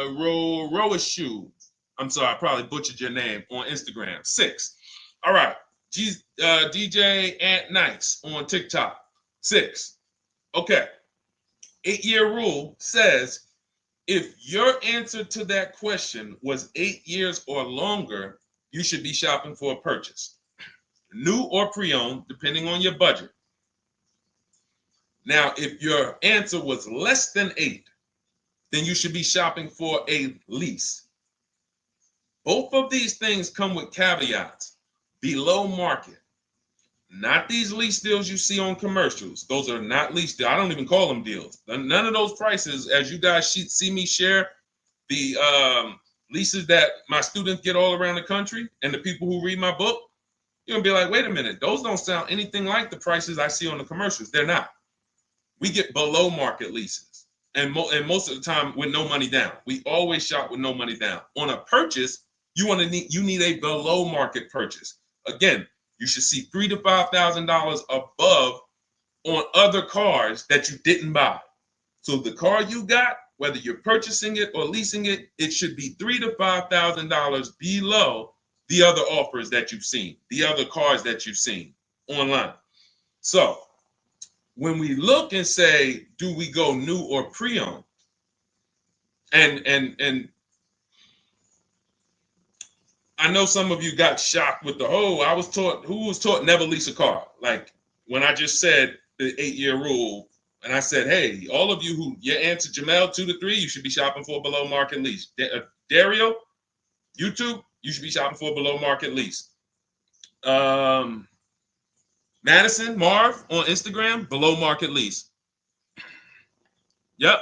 A: Roashu, I'm sorry, I probably butchered your name, on Instagram, 6. All right, DJ Ant Nice on TikTok, 6. Okay, 8-year rule says If your answer to that question was 8 years or longer, you should be shopping for a purchase, new or pre-owned, depending on your budget. Now, if your answer was less than 8, then you should be shopping for a lease. Both of these things come with caveats. Below market. Not these lease deals you see on commercials. Those are not lease deals. I don't even call them deals. None of those prices, as you guys see me share the leases that my students get all around the country and the people who read my book, you're going to be like, wait a minute. Those don't sound anything like the prices I see on the commercials. They're not. We get below market leases. And most of the time with no money down. We always shop with no money down. On a purchase, you need a below market purchase. Again, you should see $3,000 to $5,000 above on other cars that you didn't buy. So the car you got, whether you're purchasing it or leasing it, it should be $3,000 to $5,000 below the other offers that you've seen, the other cars that you've seen online. So when we look and say, do we go new or pre-owned? And I know some of you got shocked with who was taught never lease a car. Like when I just said the 8-year rule, and I said, hey, all of you who your answer Jamel 2 to 3, you should be shopping for a below market lease. Dario, YouTube, you should be shopping for a below market lease. Madison, Marv on Instagram, below market lease. Yep.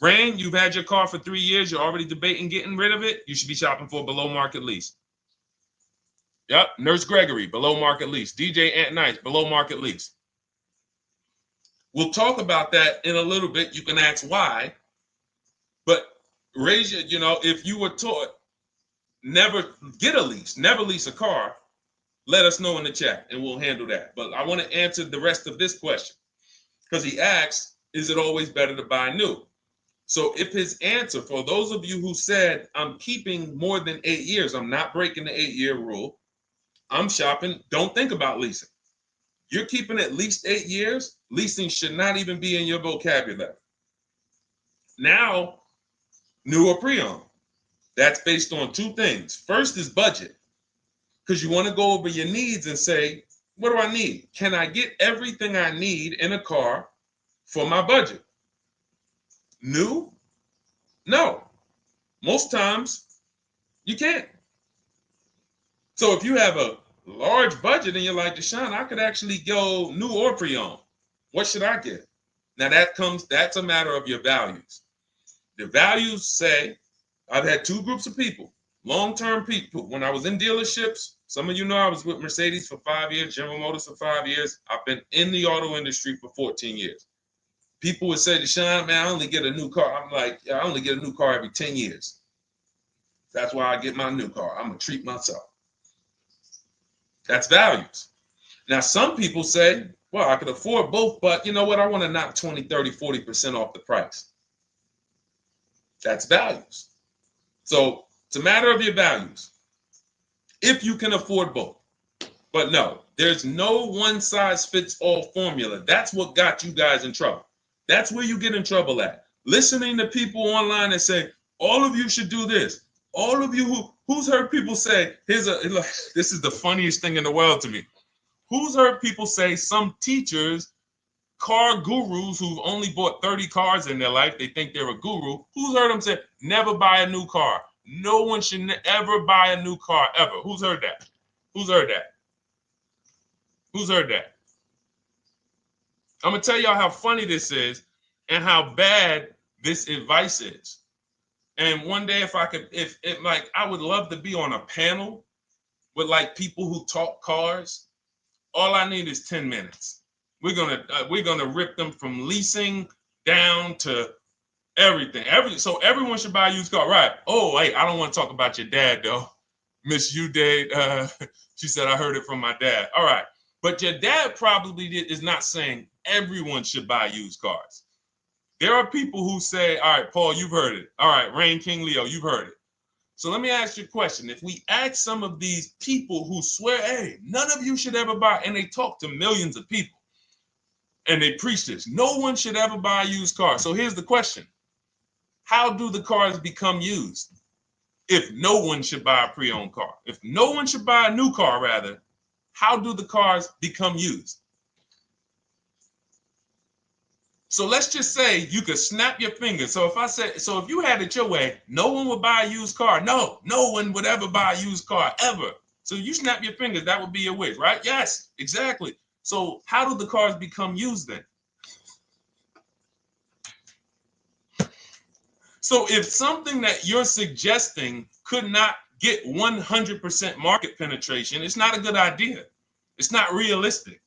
A: Rain, you've had your car for 3 years. You're already debating getting rid of it. You should be shopping for a below market lease. Yep. Nurse Gregory, below market lease. DJ Ant Nice, below market lease. We'll talk about that in a little bit. You can ask why. But raise your, if you were taught never get a lease, never lease a car, let us know in the chat and we'll handle that. But I want to answer the rest of this question because he asks, is it always better to buy new? So if his answer, for those of you who said, I'm keeping more than 8 years, I'm not breaking the 8-year rule, I'm shopping, don't think about leasing. You're keeping at least 8 years, leasing should not even be in your vocabulary. Now, new or pre-owned. That's based on 2 things. First is budget, because you want to go over your needs and say, what do I need? Can I get everything I need in a car for my budget? New? No. Most times, you can't. So if you have a large budget and you're like, Deshone, I could actually go new or pre-owned. What should I get? Now that's a matter of your values. The values say, I've had 2 groups of people, long-term people. When I was in dealerships, some of you know I was with Mercedes for 5 years, General Motors for 5 years. I've been in the auto industry for 14 years. People would say, Deshone, man, I only get a new car. I'm like, yeah, I only get a new car every 10 years. That's why I get my new car. I'm going to treat myself. That's values. Now, some people say, well, I could afford both, but you know what? I want to knock 20, 30, 40% off the price. That's values. So it's a matter of your values. If you can afford both. But no, there's no one-size-fits-all formula. That's what got you guys in trouble. That's where you get in trouble at. Listening to people online that say, all of you should do this. All of you who's heard people say, this is the funniest thing in the world to me. Who's heard people say, some teachers, car gurus who've only bought 30 cars in their life, they think they're a guru. Who's heard them say, never buy a new car? No one should ever buy a new car, ever. Who's heard that? Who's heard that? Who's heard that? I'm going to tell y'all how funny this is and how bad this advice is. And one day, if I would love to be on a panel with like people who talk cars. All I need is 10 minutes. We're gonna rip them from leasing down to everything. So everyone should buy a used car, right? Oh, wait, I don't want to talk about your dad though, Miss Uday. She said I heard it from my dad. All right, but your dad probably is not saying everyone should buy used cars. There are people who say, all right, Paul, you've heard it. All right, Rain King Leo, you've heard it. So let me ask you a question. If we ask some of these people who swear, hey, none of you should ever buy, and they talk to millions of people, and they preach this, no one should ever buy a used car. So here's the question. how do the cars become used? If no one should buy a pre-owned car, if no one should buy a new car, rather, how do the cars become used? So let's just say you could snap your fingers. So if you had it your way, no one would buy a used car. No one would ever buy a used car, ever. So you snap your fingers, that would be your wish, right? Yes, exactly. So how do the cars become used then? So if something that you're suggesting could not get 100% market penetration, it's not a good idea. It's not realistic.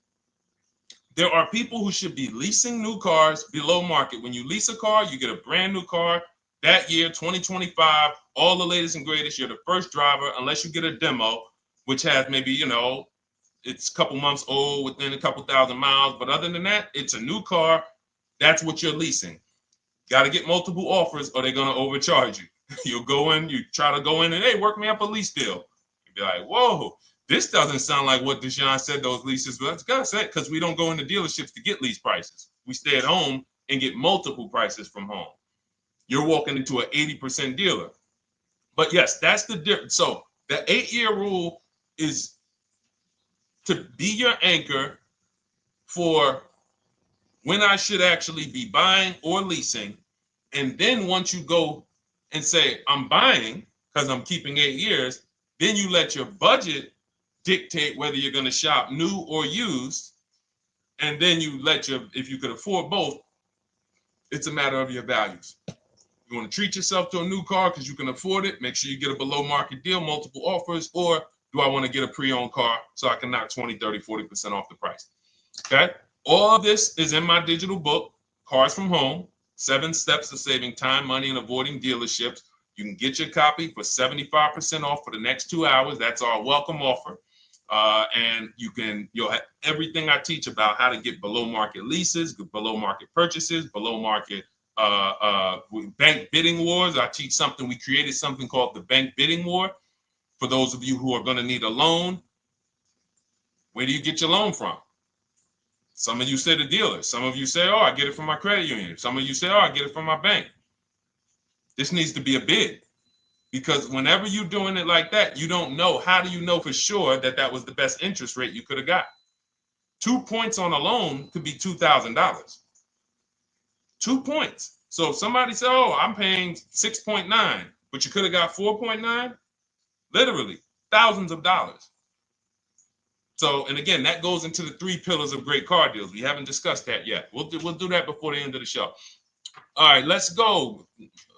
A: There are people who should be leasing new cars below market. When you lease a car, you get a brand new car that year, 2025, all the latest and greatest. You're the first driver, unless you get a demo, which has maybe, it's a couple months old, within a couple thousand miles. But other than that, it's a new car. That's what you're leasing. Got to get multiple offers or they're going to overcharge you. You'll go in, you try to go in and, hey, work me up a lease deal. You'll be like, whoa, this doesn't sound like what Deshone said those leases were. That's gotta say, because we don't go into dealerships to get lease prices. We stay at home and get multiple prices from home. You're walking into an 80% dealer. But yes, that's the difference. So the 8-year rule is to be your anchor for when I should actually be buying or leasing. And then once you go and say, I'm buying because I'm keeping 8 years, then you let your budget dictate whether you're going to shop new or used. And then you if you could afford both, it's a matter of your values. You want to treat yourself to a new car because you can afford it, make sure you get a below market deal, multiple offers, or do I want to get a pre-owned car so I can knock 20, 30, 40% off the price? Okay. All of this is in my digital book, Cars from Home, 7 Steps to Saving Time, Money, and Avoiding Dealerships. You can get your copy for 75% off for the next 2 hours. That's our welcome offer. And you'll have everything I teach about how to get below market leases, below market purchases, below market bank bidding wars. We created something called the bank bidding war. For those of you who are going to need a loan, where do you get your loan from? Some of you say the dealer. Some of you say, oh, I get it from my credit union. Some of you say, oh, I get it from my bank. This needs to be a bid. Because whenever you're doing it like that, you don't know. How do you know for sure that that was the best interest rate you could have got? 2 points on a loan could be $2,000. 2 points. So if somebody said, oh, I'm paying 6.9, but you could have got 4.9, literally thousands of dollars. So, and again, that goes into the 3 pillars of great car deals. We haven't discussed that yet. We'll do that before the end of the show. All right, let's go.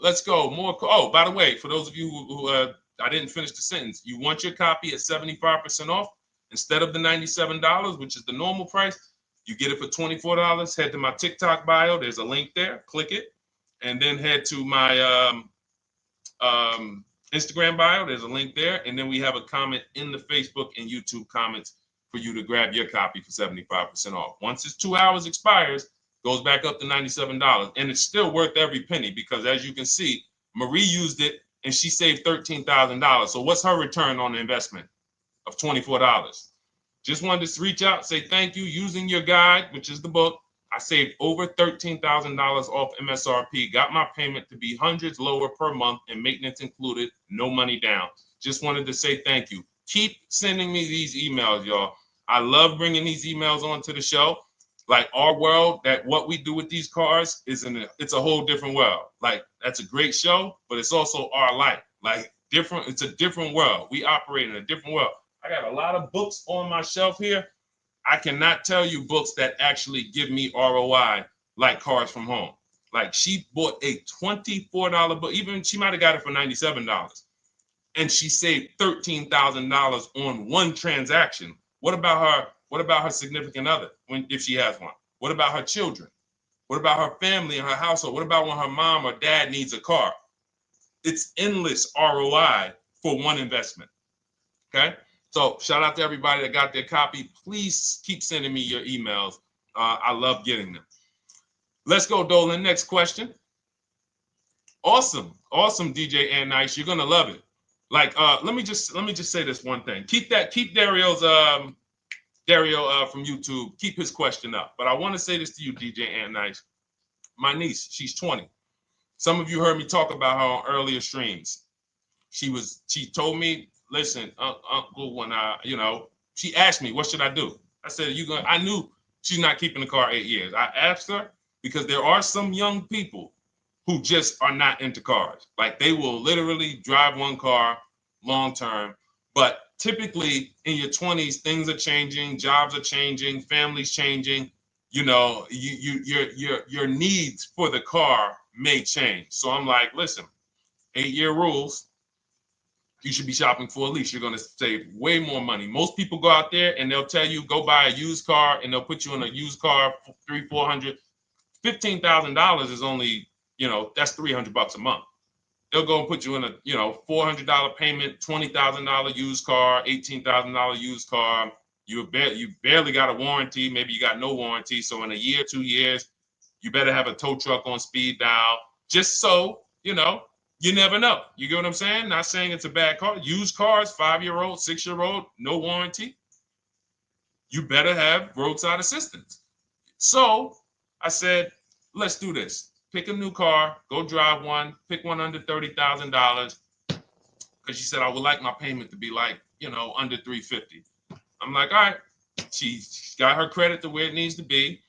A: More. Oh, by the way, for those of you who I didn't finish the sentence, you want your copy at 75% off instead of the $97, which is the normal price. You get it for $24. Head to my TikTok bio. There's a link there. Click it, and then head to my Instagram bio. There's a link there, and then we have a comment in the Facebook and YouTube comments for you to grab your copy for 75% off. Once it's 2 hours expires, goes back up to $97, and it's still worth every penny because, as you can see, Marie used it and she saved $13,000. So what's her return on the investment of $24? Just wanted to reach out, say thank you. Using your guide, which is the book, I saved over $13,000 off MSRP. Got my payment to be hundreds lower per month and maintenance included, no money down. Just wanted to say thank you. Keep sending me these emails, y'all. I love bringing these emails onto the show. Like our world, that what we do with these cars it's a whole different world. Like that's a great show, but it's also our life. Like different, it's a different world. We operate in a different world. I got a lot of books on my shelf here. I cannot tell you books that actually give me ROI like Cars from Home. Like she bought a $24 book, even she might have got it for $97. And she saved $13,000 on one transaction. What about her? What about her significant other if she has one? What about her children? What about her family and her household? What about when her mom or dad needs a car? It's endless ROI for one investment. Okay. So shout out to everybody that got their copy. Please keep sending me your emails. I love getting them. Let's go, Dolan. Next question. Awesome, DJ and Nice. You're gonna love it. Like, let me just say this one thing. Keep Dario's Dario from YouTube. Keep his question up. But I want to say this to you, DJ and Nice. My niece, she's 20. Some of you heard me talk about her on earlier streams. She told me, listen, Uncle, when she asked me, what should I do? I said, I knew she's not keeping the car 8 years. I asked her because there are some young people who just are not into cars. Like they will literally drive one car long term. But typically in your 20s, things are changing, jobs are changing, families changing. Your needs for the car may change. So I'm like, listen, 8-year rules. You should be shopping for a lease. You're going to save way more money. Most people go out there and they'll tell you go buy a used car, and they'll put you in a used car for $300, $400, $15,000 is only, that's $300 a month. They'll go and put you in a $400 payment, $20,000 used car, $18,000 used car. You barely got a warranty. Maybe you got no warranty. So in a year, 2 years, you better have a tow truck on speed dial, just so you never know. You get what I'm saying? Not saying it's a bad car. Used cars, 5-year-old, 6-year-old, no warranty. You better have roadside assistance. So I said, let's do this. Pick a new car, go drive one, pick one under $30,000. Because she said, I would like my payment to be like, under $350. I'm like, all right. She's got her credit to where it needs to be.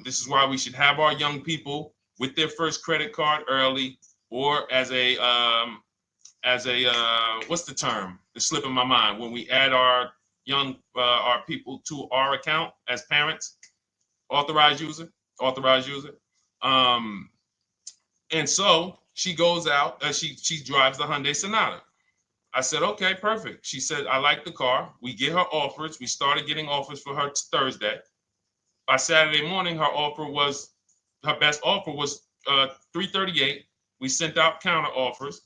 A: This is why we should have our young people with their first credit card early, or as a what's the term? It's slipping my mind. When we add our our people to our account as parents, authorized user. And so she goes out, she drives the Hyundai Sonata. I said, okay, perfect. She said, I like the car. We get her offers. We started getting offers for her Thursday. By Saturday morning, her best offer was $338. We sent out counter offers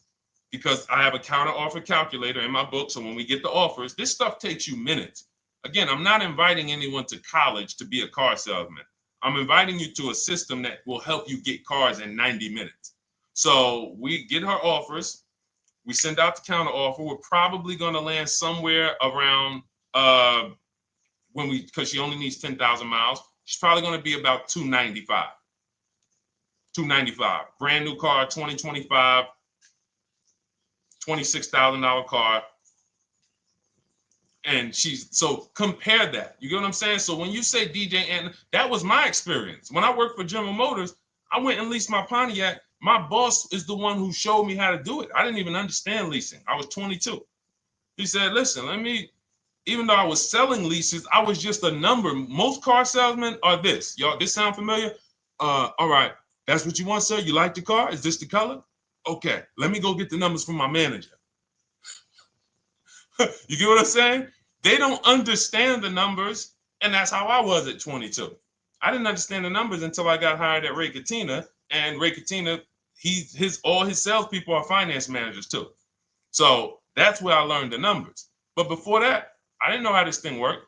A: because I have a counter offer calculator in my book. So when we get the offers, this stuff takes you minutes. Again, I'm not inviting anyone to college to be a car salesman. I'm inviting you to a system that will help you get cars in 90 minutes. So we get her offers. We send out the counter offer. We're probably going to land somewhere around because she only needs 10,000 miles. She's probably going to be about $295. Brand new car, 2025, $26,000 car. And so compare that. You get what I'm saying? So when you say DJ, and that was my experience. When I worked for General Motors, I went and leased my Pontiac. My boss is the one who showed me how to do it. I didn't even understand leasing. I was 22. He said, listen, even though I was selling leases, I was just a number. Most car salesmen are this. Y'all, this sound familiar? All right. That's what you want, sir? You like the car? Is this the color? Okay. Let me go get the numbers from my manager. You get what I'm saying? They don't understand the numbers. And that's how I was at 22. I didn't understand the numbers until I got hired at Ray Katina. And Ray Katina, all his salespeople are finance managers too. So that's where I learned the numbers. But before that, I didn't know how this thing worked.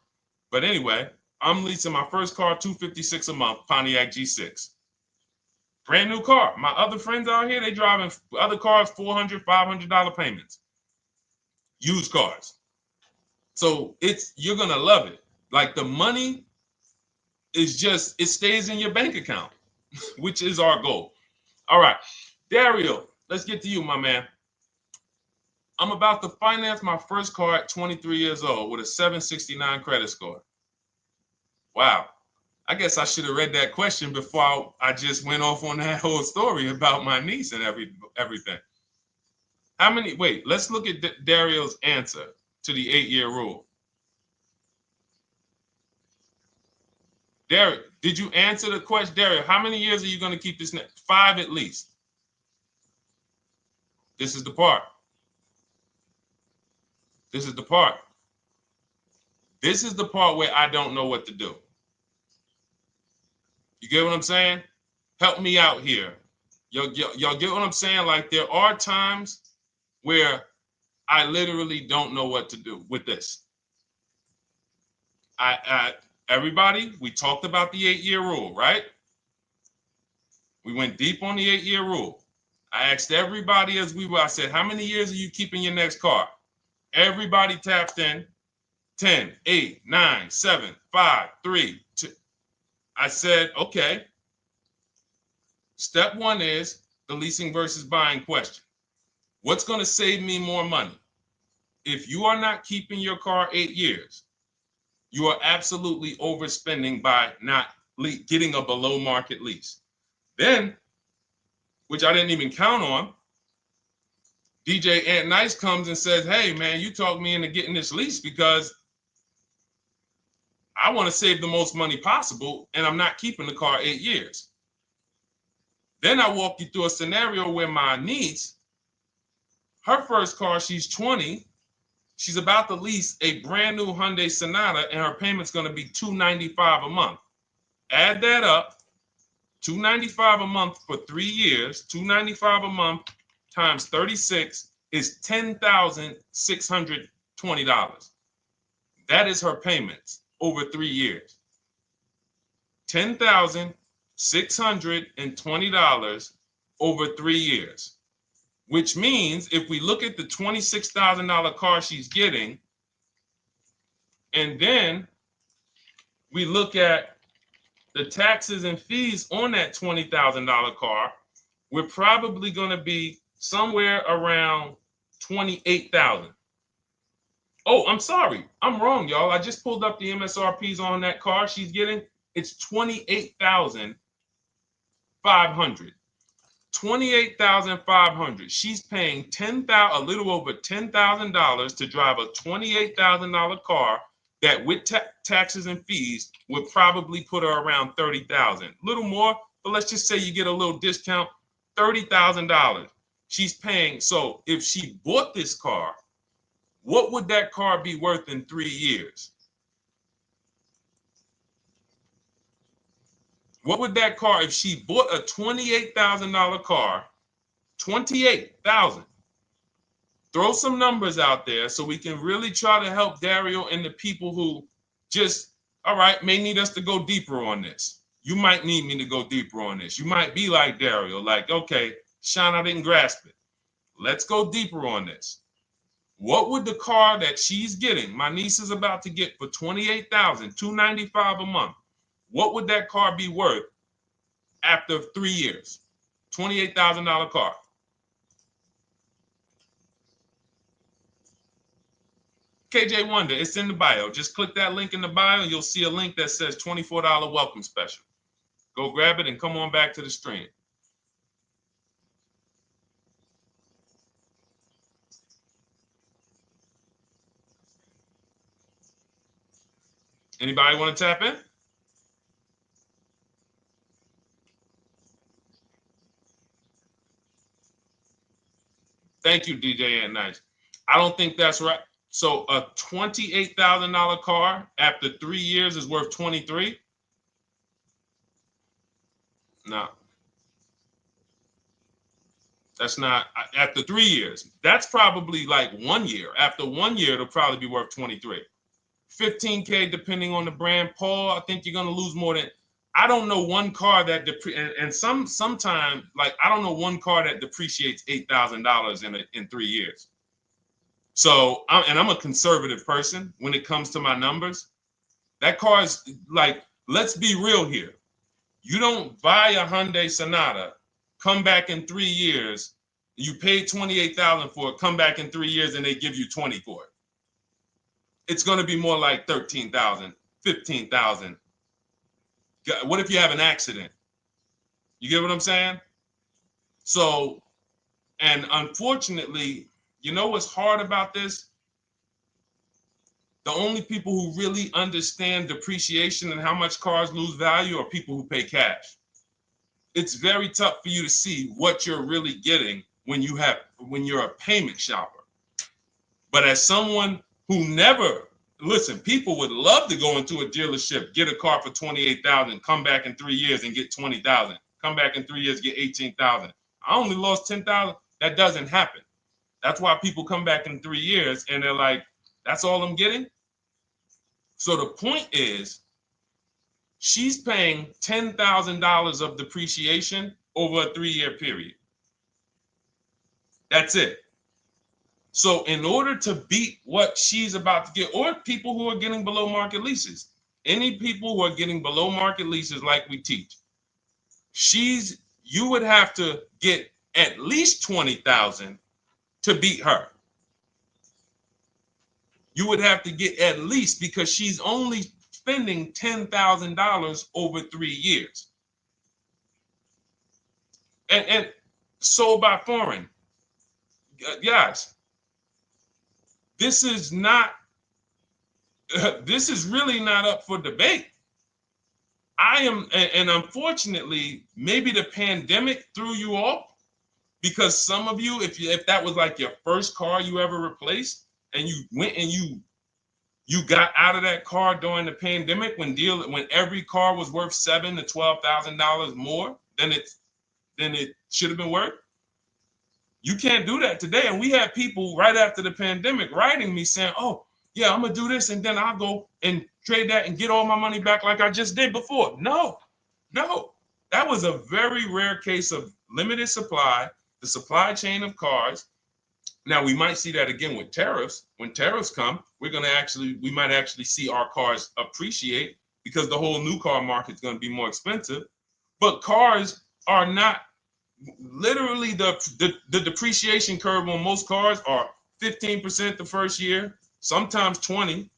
A: But anyway, I'm leasing my first car, $256 a month, Pontiac G6. Brand new car. My other friends out here, they driving other cars, $400, $500 payments. Used cars. So you're going to love it. Like the money is it stays in your bank account, which is our goal. All right. Dario, let's get to you, my man. I'm about to finance my first car at 23 years old with a 769 credit score. Wow. I guess I should have read that question before I just went off on that whole story about my niece and everything. Let's look at Dario's answer to the 8-year rule. Dario, did you answer the question? Dario, how many years are you going to keep this? 5 at least. This is the part. This is the part. This is the part where I don't know what to do. You get what I'm saying? Help me out here. Y'all get what I'm saying? Like there are times where I literally don't know what to do with this. Everybody, we talked about the 8-year rule, right? We went deep on the 8-year rule. I asked everybody I said, how many years are you keeping your next car? Everybody tapped in 10, 8, 9, 7, 5, 3, 2. I said, okay. Step one is the leasing versus buying question. What's going to save me more money? If you are not keeping your car 8 years, you are absolutely overspending by not getting a below market lease. Then, which I didn't even count on, DJ Ant Nice comes and says, hey, man, you talked me into getting this lease because I want to save the most money possible, and I'm not keeping the car 8 years. Then I walk you through a scenario where my niece, her first car, she's 20. She's about to lease a brand new Hyundai Sonata, and her payment's going to be $295 a month. Add that up, $295 a month for 3 years, $295 a month times 36 is $10,620. That is her payments over 3 years. $10,620 over 3 years, which means if we look at the $26,000 car she's getting, and then we look at the taxes and fees on that $20,000 car, we're probably going to be somewhere around $28,000. Oh, I'm sorry. I'm wrong, y'all. I just pulled up the MSRPs on that car she's getting. It's $28,500. $28,500. She's paying a little over $10,000 to drive a $28,000 car that with taxes and fees would probably put her around $30,000. A little more, but let's just say you get a little discount, $30,000. She's paying. So if she bought this car, what would that car be worth in 3 years? What would that car, if she bought a $28,000 car, $28,000? Throw some numbers out there so we can really try to help Dario and the people who just, all right, may need us to go deeper on this. You might need me to go deeper on this. You might be like Dario, like, okay, Sean, I didn't grasp it. Let's go deeper on this. What would the car that she's getting, my niece is about to get for $28,000, $295 a month, what would that car be worth after 3 years? $28,000 car. KJ Wonder, it's in the bio. Just click that link in the bio and you'll see a link that says $24 welcome special. Go grab it and come on back to the stream. Anybody want to tap in? Thank you, DJ and Nice. I don't think that's right. So a $28,000 car after 3 years is worth 23? No. That's not after 3 years. That's probably like 1 year. After 1 year, it'll probably be worth 23. 15K depending on the brand. Paul, I think you're gonna lose more than. I don't know one car that sometimes like I don't know one car that depreciates $8,000 in 3 years. So I'm a conservative person when it comes to my numbers. That car is like, let's be real here. You don't buy a Hyundai Sonata, come back in 3 years, you paid $28,000 for it, come back in 3 years and they give you 20 for it. It's going to be more like 13,000, 15,000. What if you have an accident? You get what I'm saying? So, and unfortunately, you know what's hard about this? The only people who really understand depreciation and how much cars lose value are people who pay cash. It's very tough for you to see what you're really getting when you're a payment shopper. But as someone who never, listen, people would love to go into a dealership, get a car for $28,000, come back in 3 years and get $20,000, come back in 3 years, get $18,000. I only lost $10,000. That doesn't happen. That's why people come back in 3 years and they're like, that's all I'm getting. So the point is, she's paying $10,000 of depreciation over a 3-year period. That's it. So in order to beat what she's about to get, or people who are getting below market leases, any people who are getting below market leases like we teach, you would have to get at least 20,000 to beat her. You would have to get at least, because she's only spending $10,000 over 3 years. And sold by foreign. Guys, this is not, this is really not up for debate. And unfortunately, maybe the pandemic threw you off, because some of you, if that was like your first car you ever replaced, and you went and you got out of that car during the pandemic when every car was worth $7,000 to $12,000 more than it should have been worth. You can't do that today. And we had people right after the pandemic writing me saying, "Oh, yeah, I'm gonna do this, and then I'll go and trade that and get all my money back like I just did before." No, that was a very rare case of limited supply, the supply chain of cars. Now we might see that again with tariffs. When tariffs come, we might actually see our cars appreciate, because the whole new car market is going to be more expensive. But cars are not, literally the depreciation curve on most cars are 15% the first year, sometimes 20,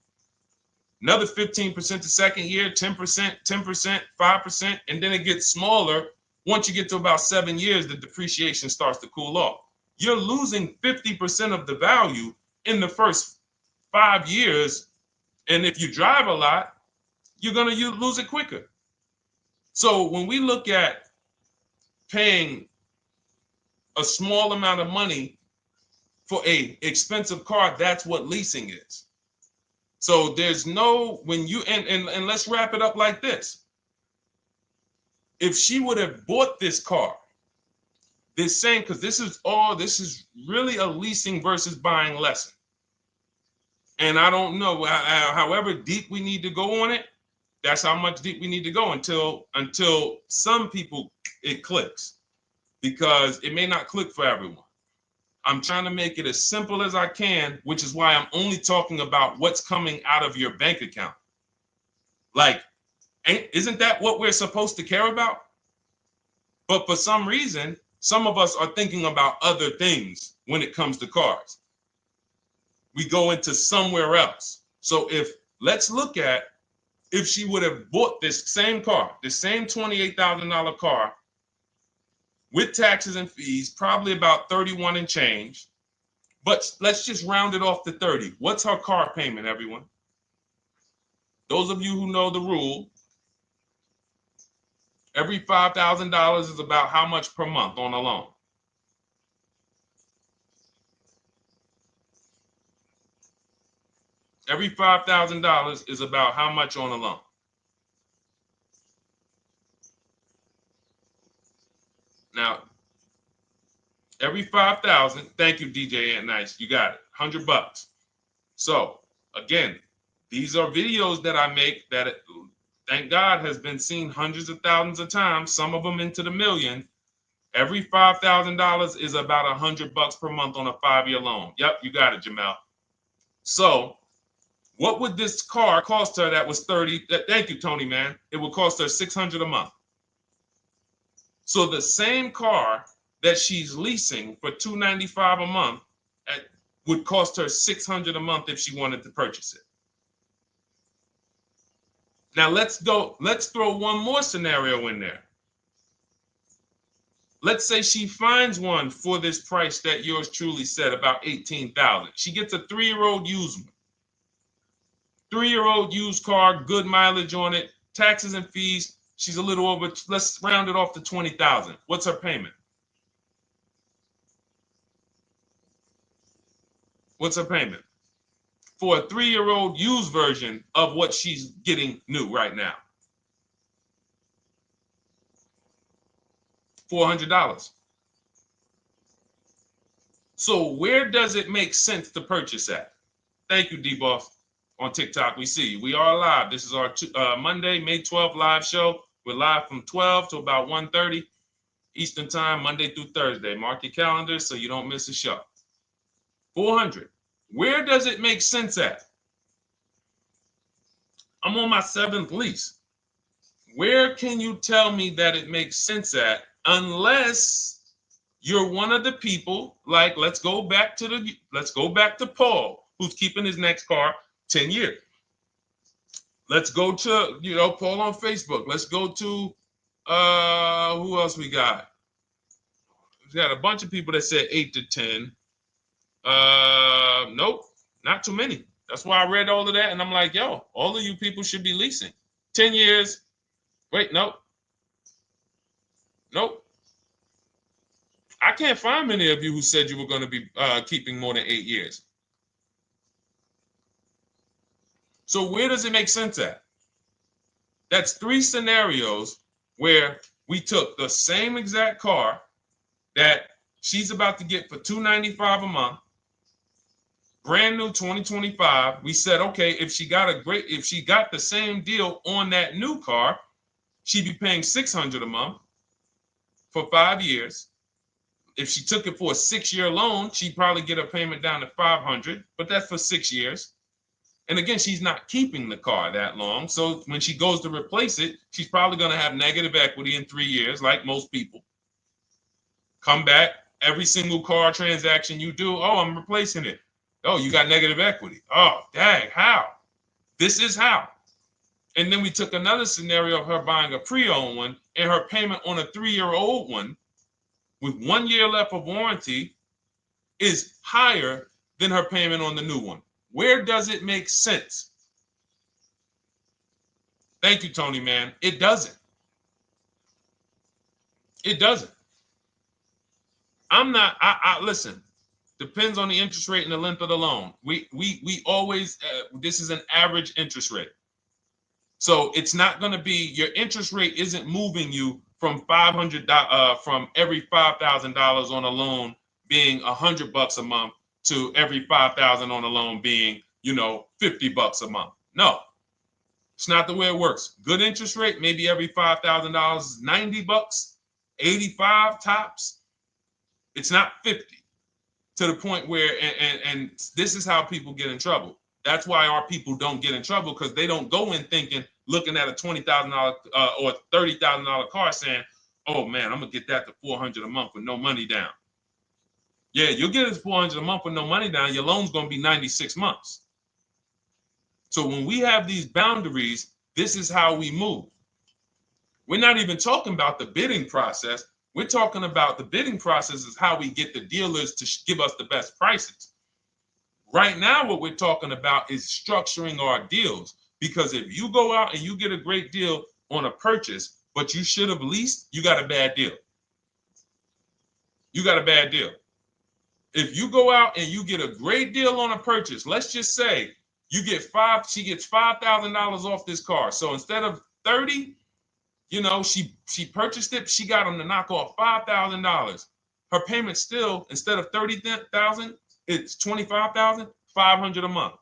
A: another 15% the second year, 10%, 10%, 5%, and then it gets smaller. Once you get to about 7 years, the depreciation starts to cool off. You're losing 50% of the value in the first 5 years. And if you drive a lot, you're going to lose it quicker. So when we look at paying a small amount of money for a expensive car, that's what leasing is. So there's no, when you, and let's wrap it up like this. If she would have bought this car, this same, because this is really a leasing versus buying lesson. And I don't know, however deep we need to go on it, that's how much deep we need to go until some people it clicks, because it may not click for everyone. I'm trying to make it as simple as I can, which is why I'm only talking about what's coming out of your bank account. Like, isn't that what we're supposed to care about? But for some reason, some of us are thinking about other things when it comes to cars. We go into somewhere else. So let's look at if she would have bought this same car, the same $28,000 car with taxes and fees, probably about 31 and change. But let's just round it off to 30. What's her car payment, everyone? Those of you who know the rule, every $5,000 is about how much per month on a loan? Every $5,000 is about how much on a loan? Now, every 5,000, thank you, DJ Ant Nice, you got it, $100. So again, these are videos that I make that, thank God, has been seen hundreds of thousands of times, some of them into the million. Every $5,000 is about $100 per month on a 5-year loan. Yep, you got it, Jamel. So what would this car cost her that was 30? Thank you, Tony, man. It would cost her $600 a month. So the same car that she's leasing for $295 a month would cost her $600 a month if she wanted to purchase it. Now let's throw one more scenario in there. Let's say she finds one for this price that yours truly said, about $18,000. She gets a 3-year-old used one. 3-year-old used car, good mileage on it, taxes and fees. She's a little over, let's round it off to $20,000. What's her payment? What's her payment? For a 3-year-old used version of what she's getting new right now. $400. So where does it make sense to purchase at? Thank you, D-Boss. On TikTok, we see you. We are live. This is our Monday, May 12th live show. We're live from 12 to about 1:30 Eastern time, Monday through Thursday. Mark your calendars so you don't miss a show. 400. Where does it make sense at? I'm on my 7th lease. Where can you tell me that it makes sense at, unless you're one of the people, like, let's go back to Paul, who's keeping his next car 10 years. Let's go to, Paul on Facebook. Let's go to, who else we got? We got a bunch of people that said 8 to 10. Nope, not too many. That's why I read all of that, and I'm like, yo, all of you people should be leasing. 10 years. Wait, nope. I can't find many of you who said you were going to be keeping more than 8 years. So where does it make sense at? That's 3 scenarios where we took the same exact car that she's about to get for $295 a month, brand new 2025. We said, okay, if she got the same deal on that new car, she'd be paying $600 a month for 5 years. If she took it for a 6-year loan, she'd probably get a payment down to $500, but that's for 6 years. And again, she's not keeping the car that long. So when she goes to replace it, she's probably going to have negative equity in 3 years, like most people. Come back, every single car transaction you do, oh, I'm replacing it. Oh, you got negative equity. Oh, dang, how? This is how. And then we took another scenario of her buying a pre-owned one, and her payment on a 3-year-old one with 1 year left of warranty is higher than her payment on the new one. Where does it make sense? Thank you, Tony, man. It doesn't. It doesn't. Listen, depends on the interest rate and the length of the loan. We always, this is an average interest rate. So it's not going to be, your interest rate isn't moving you from from every $5,000 on a loan being $100 a month to every $5,000 on a loan being, $50 a month. No, it's not the way it works. Good interest rate, maybe every $5,000 is $90, 85 tops. It's not 50, to the point where, and this is how people get in trouble. That's why our people don't get in trouble, because they don't go in thinking, looking at a $20,000 or $30,000 car saying, oh man, I'm gonna get that to $400 a month with no money down. Yeah, you'll get it to $400 a month with no money down. Your loan's gonna be 96 months. So when we have these boundaries, this is how we move. We're not even talking about the bidding process. We're talking about the bidding process is how we get the dealers to give us the best prices. Right now, what we're talking about is structuring our deals, because if you go out and you get a great deal on a purchase, but you should have leased, you got a bad deal. You got a bad deal. If you go out and you get a great deal on a purchase, let's just say she gets $5,000 off this car. So instead of 30, she purchased it, she got them to knock off $5,000. Her payment still, instead of $30,000, it's $25,000, $500 a month.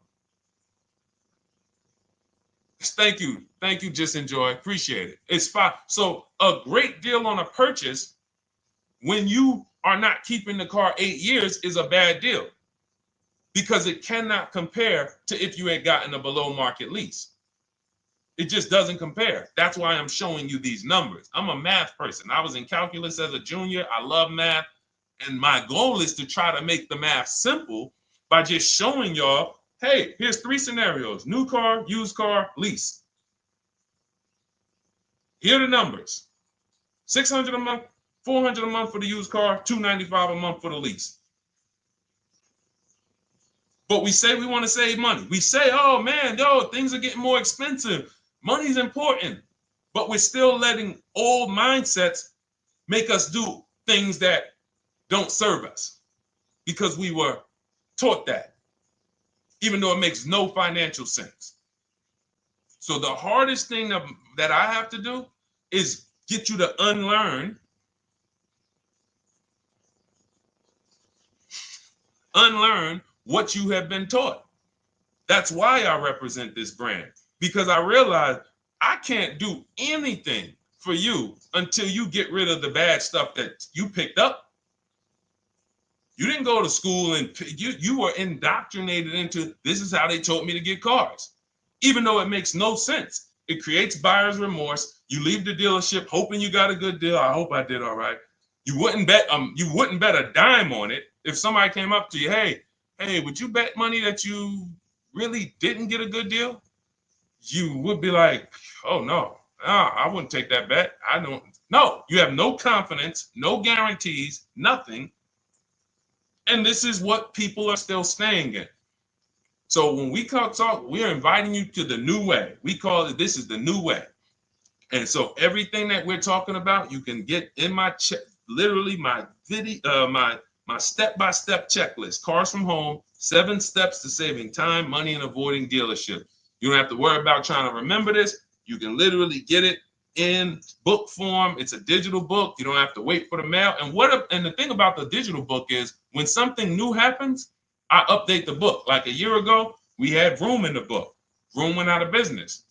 A: Thank you, Just Enjoy, appreciate it. It's $5. So a great deal on a purchase, when you are not keeping the car 8 years, is a bad deal, because it cannot compare to if you had gotten a below market lease. It just doesn't compare. That's why I'm showing you these numbers. I'm a math person. I was in calculus as a junior. I love math. And my goal is to try to make the math simple by just showing y'all, hey, here's 3 scenarios: new car, used car, lease. Here are the numbers: $600 a month, $400 a month for the used car, $295 a month for the lease. But we say we want to save money. We say, oh man, things are getting more expensive. Money's important. But we're still letting old mindsets make us do things that don't serve us, because we were taught that, even though it makes no financial sense. So the hardest thing that I have to do is get you to unlearn what you have been taught. That's why I represent this brand, because I realize I can't do anything for you until you get rid of the bad stuff that you picked up. You didn't go to school and you were indoctrinated into, this is how they taught me to get cars, even though it makes no sense. It creates buyer's remorse. You leave the dealership hoping you got a good deal. I hope I did all right. You wouldn't bet a dime on it. If somebody came up to you, hey, would you bet money that you really didn't get a good deal? You would be like, oh no, I wouldn't take that bet. I don't. No, you have no confidence, no guarantees, nothing. And this is what people are still staying in. So when we talk, we're inviting you to the new way. We call it, this is the new way. And so everything that we're talking about, you can get in my literally my video, my step-by-step checklist. Cars from Home, 7 steps to saving time, money, and avoiding dealership. You don't have to worry about trying to remember this. You can literally get it in book form. It's a digital book. You don't have to wait for the mail. And the thing about the digital book is when something new happens, I update the book. Like a year ago, we had Vroom in the book. Vroom went out of business.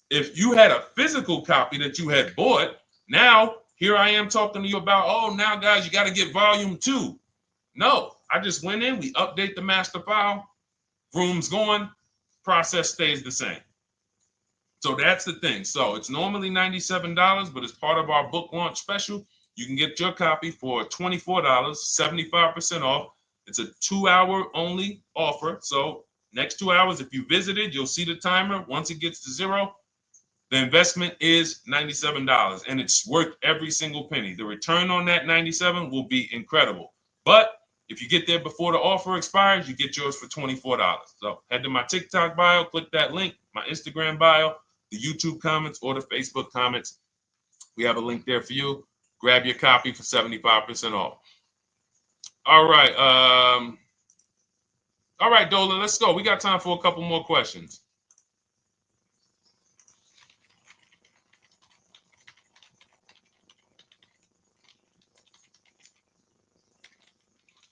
A: If you had a physical copy that you had bought, now here I am talking to you about, oh, now guys, you got to get volume 2. No, I just went in, we update the master file, Vroom's going, process stays the same. So that's the thing. So it's normally $97, but as part of our book launch special, you can get your copy for $24, 75% off. It's a 2-hour only offer. So next 2 hours, if you visited, you'll see the timer. Once it gets to 0, the investment is $97, and it's worth every single penny. The return on that $97 will be incredible. But if you get there before the offer expires, you get yours for $24. So head to my TikTok bio, click that link, my Instagram bio, the YouTube comments, or the Facebook comments. We have a link there for you. Grab your copy for 75% off. All right. All right, Dolan, let's go. We got time for a couple more questions.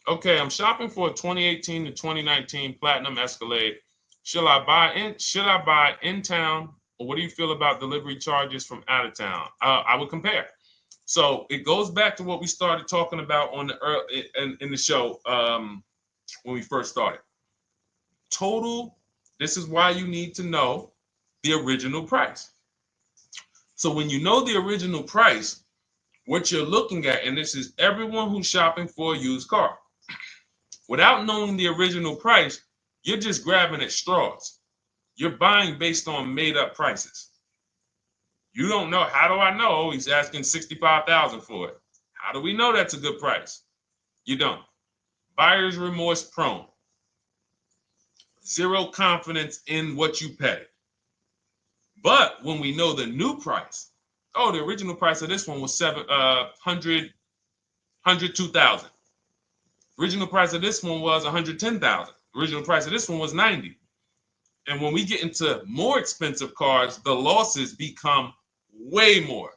A: Okay, I'm shopping for a 2018 to 2019 Platinum Escalade. Should I buy in town, or what do you feel about delivery charges from out of town? I would compare. So it goes back to what we started talking about on in the show when we first started. Total. This is why you need to know the original price. So when you know the original price, what you're looking at, and this is everyone who's shopping for a used car. Without knowing the original price, you're just grabbing at straws. You're buying based on made up prices. You don't know. How do I know? He's asking $65,000 for it. How do we know that's a good price? You don't. Buyer's remorse prone. Zero confidence in what you pay. But when we know the new price, oh, the original price of this one was $102,000. Original price of this one was $110,000. Original price of this one was $90,000. And when we get into more expensive cars, the losses become way more.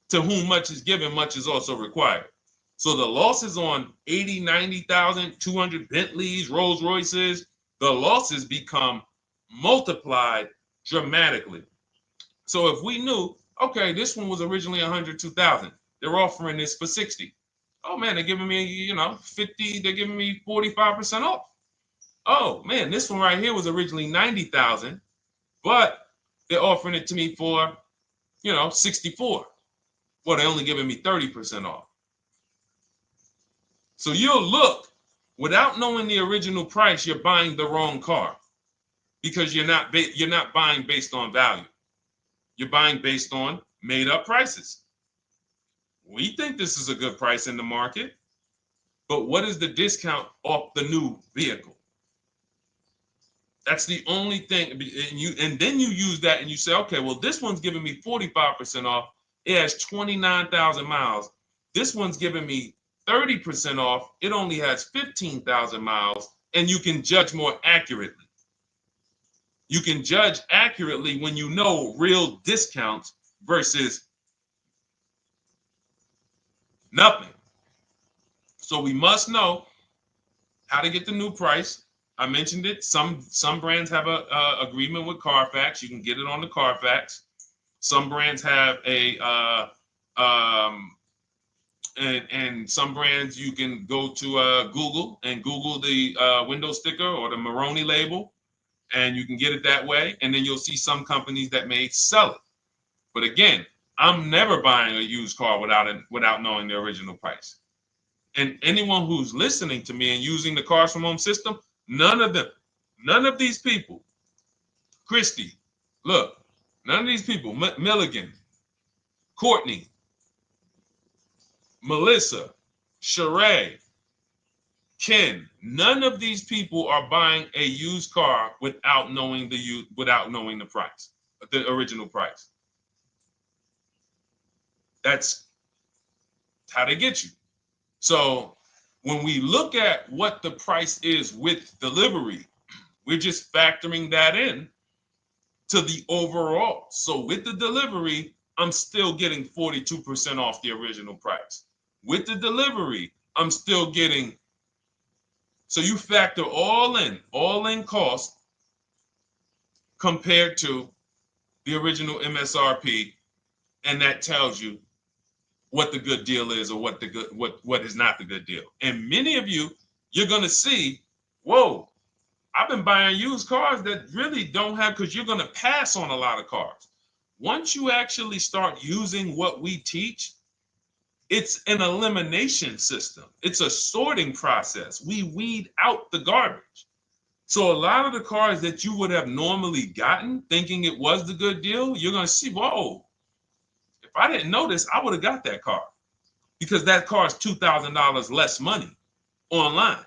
A: To whom much is given, much is also required. So the losses on 80, 90,000, 200 Bentleys, Rolls Royces, the losses become multiplied dramatically. So if we knew, okay, this one was originally $102,000, they're offering this for $60,000. Oh man, they're giving me, 50, they're giving me 45% off. Oh man, this one right here was originally $90,000, but they're offering it to me for, $64,000. Well, they're only giving me 30% off. So you'll look, without knowing the original price, you're buying the wrong car because you're not buying based on value. You're buying based on made up prices. We think this is a good price in the market, but what is the discount off the new vehicle? That's the only thing. And then you use that and you say, okay, well, this one's giving me 45% off. It has 29,000 miles. This one's giving me 30% off. It only has 15,000 miles, and you can judge more accurately. You can judge accurately when you know real discounts versus nothing. So we must know how to get the new price. I mentioned it. Some brands have a agreement with Carfax. You can get it on the Carfax. Some brands have and some brands you can go to Google and Google the window sticker or the Maroni label, and you can get it that way. And then you'll see some companies that may sell it. But again, I'm never buying a used car without knowing the original price. And anyone who's listening to me and using the Cars from Home system, none of these people, Christy, look, none of these people, Milligan, Courtney, Melissa, Sheree, Ken, none of these people are buying a used car without knowing the price, the original price. That's how they get you. So when we look at what the price is with delivery, we're just factoring that in to the overall. So with the delivery, I'm still getting 42% off the original price. With the delivery, I'm still getting, so you factor all in cost compared to the original MSRP, and that tells you what the good deal is or what is not the good deal. And many of you, you're gonna see, whoa, I've been buying used cars that really don't have, because you're gonna pass on a lot of cars. Once you actually start using what we teach, it's an elimination system. It's a sorting process. We weed out the garbage. So a lot of the cars that you would have normally gotten thinking it was the good deal, you're gonna see, whoa, if I didn't know this, I would have got that car, because that car is $2,000 less money online.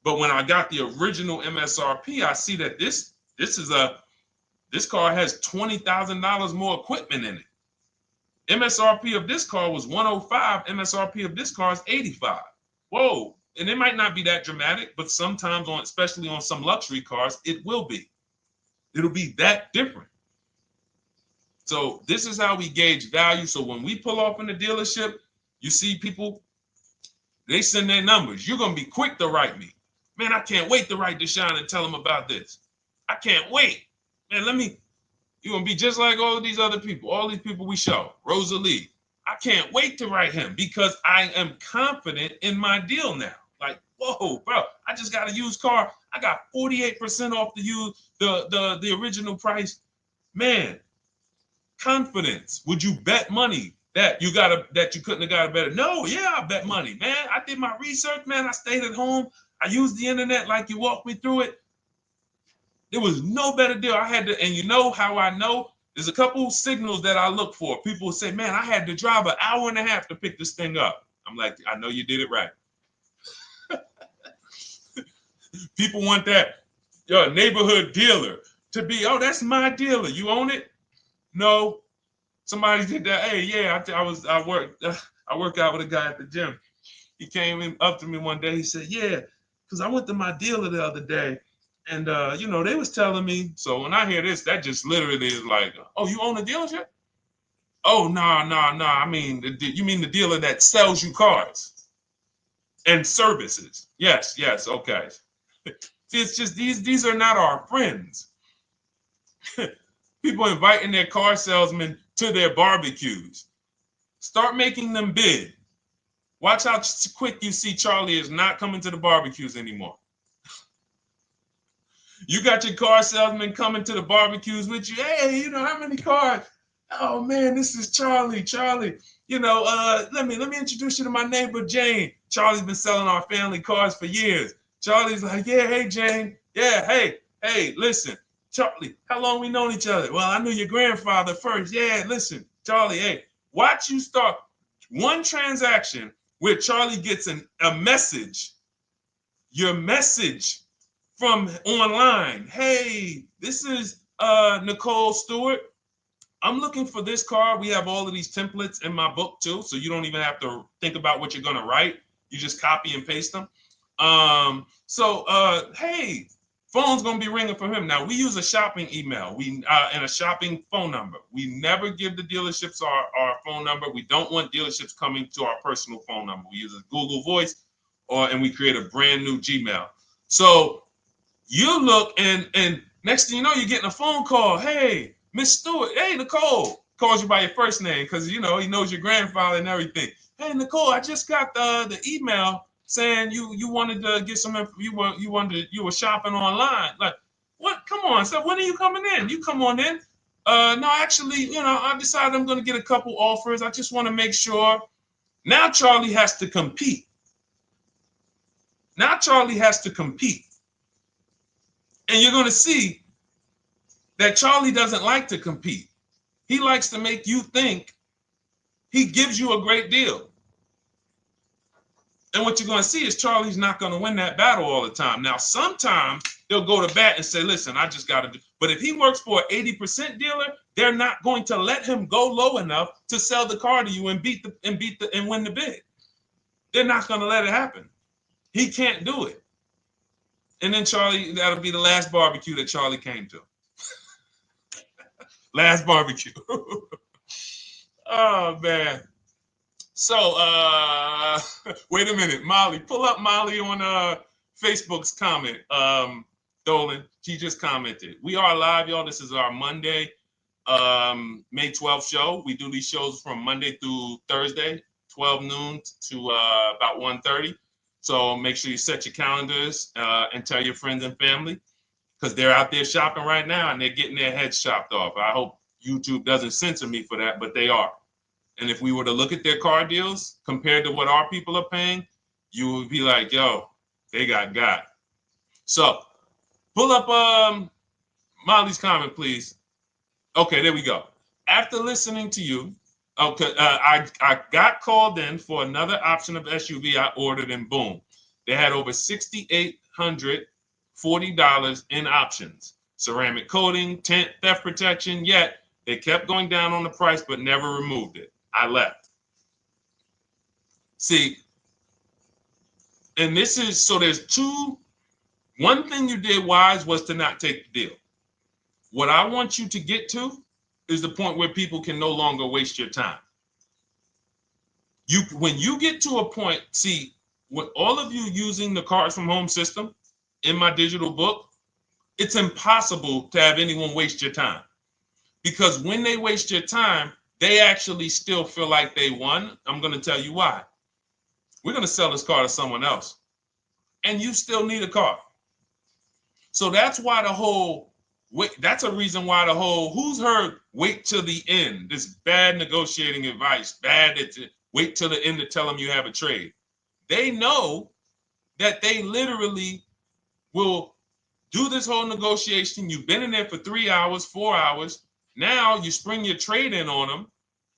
A: But when I got the original MSRP, I see that this car has $20,000 more equipment in it. MSRP of this car was 105. MSRP of this car is 85. Whoa. And it might not be that dramatic, but sometimes especially on some luxury cars, it will be. It'll be that different. So this is how we gauge value. So when we pull off in the dealership, you see people, they send their numbers. You're going to be quick to write me. Man, I can't wait to write Deshone and tell him about this. I can't wait. Man, you're going to be just like all of these other people, all these people we show. Rosalie, I can't wait to write him because I am confident in my deal now. Like, whoa, bro, I just got a used car. I got 48% off the original price. Man, confidence. Would you bet money that you couldn't have got a better? No, yeah, I bet money, man. I did my research, man. I stayed at home. I used the internet like you walked me through it. There was no better deal. I had to, and you know how I know? There's a couple signals that I look for. People will say, man, I had to drive an hour and a half to pick this thing up. I'm like, I know you did it right. People want that neighborhood dealer to be, oh, that's my dealer. You own it? No. Somebody did that. Hey, yeah, I work out with a guy at the gym. He came up to me one day. He said, yeah, because I went to my dealer the other day. And, they was telling me. So when I hear this, that just literally is like, oh, you own a dealership? Oh, no. I mean, you mean the dealer that sells you cars and services? Yes. Okay. See, it's just these are not our friends. People inviting their car salesmen to their barbecues. Start making them bid. Watch how quick you see Charlie is not coming to the barbecues anymore. You got your car salesman coming to the barbecues with you. Hey, how many cars? Oh man, this is Charlie. Charlie, let me introduce you to my neighbor Jane. Charlie's been selling our family cars for years. Charlie's like, yeah, hey Jane. Yeah, hey, listen, Charlie, how long we known each other? Well, I knew your grandfather first. Yeah, listen, Charlie, hey, watch you start one transaction where Charlie gets a message, your message from online. Hey, this is Nicole Stewart. I'm looking for this car. We have all of these templates in my book too, so you don't even have to think about what you're gonna write. You just copy and paste them. Hey, phone's gonna be ringing for him. Now we use a shopping email, and a shopping phone number. We never give the dealerships our phone number. We don't want dealerships coming to our personal phone number. We use a Google Voice, and we create a brand new Gmail. So you look, and next thing you know, you're getting a phone call. Hey, Miss Stewart. Hey, Nicole. Calls you by your first name because he knows your grandfather and everything. Hey, Nicole, I just got the email saying you wanted to get some info. You were shopping online. Like, what? Come on. So when are you coming in? You come on in. No, actually, I decided I'm going to get a couple offers. I just want to make sure Now Charlie has to compete. Now Charlie has to compete. And you're going to see that Charlie doesn't like to compete. He likes to make you think he gives you a great deal. And what you're going to see is Charlie's not going to win that battle all the time. Now, sometimes they'll go to bat and say, listen, I just got to do. But if he works for an 80% dealer, they're not going to let him go low enough to sell the car to you and win the bid. They're not going to let it happen. He can't do it. And then Charlie, that'll be the last barbecue that Charlie came to. Last barbecue. Oh, man. So, wait a minute, Molly. Pull up Molly on Facebook's comment. Dolan, she just commented. We are live, y'all. This is our Monday, May 12th show. We do these shows from Monday through Thursday, 12 noon to about 1:30. So make sure you set your calendars and tell your friends and family, because they're out there shopping right now and they're getting their heads chopped off. I hope YouTube doesn't censor me for that, but they are. And if we were to look at their car deals compared to what our people are paying, you would be like, yo, they got. So pull up Molly's comment, please. Okay, there we go. After listening to you, okay, I got called in for another option of SUV I ordered, and boom, they had over $6,840 in options. Ceramic coating, tint, theft protection, yet they kept going down on the price but never removed it. I left. See, and this is, so there's one thing you did wise was to not take the deal. What I want you to get to is the point where people can no longer waste your time. When you get to a point, see, with all of you using the Cars from Home system in my digital book, it's impossible to have anyone waste your time. Because when they waste your time, they actually still feel like they won. I'm going to tell you why. We're going to sell this car to someone else, and you still need a car. So that's why that's a reason why who's heard wait till the end, this bad negotiating advice, wait till the end to tell them you have a trade. They know that they literally will do this whole negotiation. You've been in there for 3 hours, 4 hours. Now you spring your trade in on them,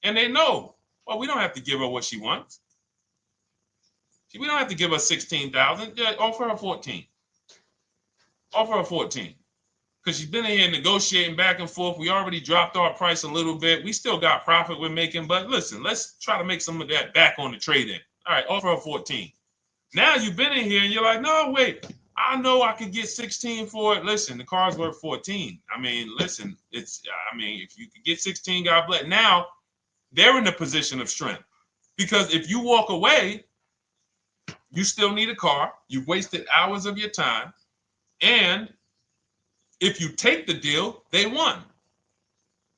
A: and they know, well, we don't have to give her what she wants. We don't have to give her 16,000. Yeah, offer her 14. Offer her 14. Because she's been in here negotiating back and forth. We already dropped our price a little bit. We still got profit we're making, but listen, let's try to make some of that back on the trade-in. All right, offer her 14. Now you've been in here and you're like, no, wait, I know I could get 16 for it. Listen, the car's worth 14. I mean, listen, if you could get 16, God bless. Now they're in a position of strength, because if you walk away, you still need a car. You've wasted hours of your time. And if you take the deal, they won.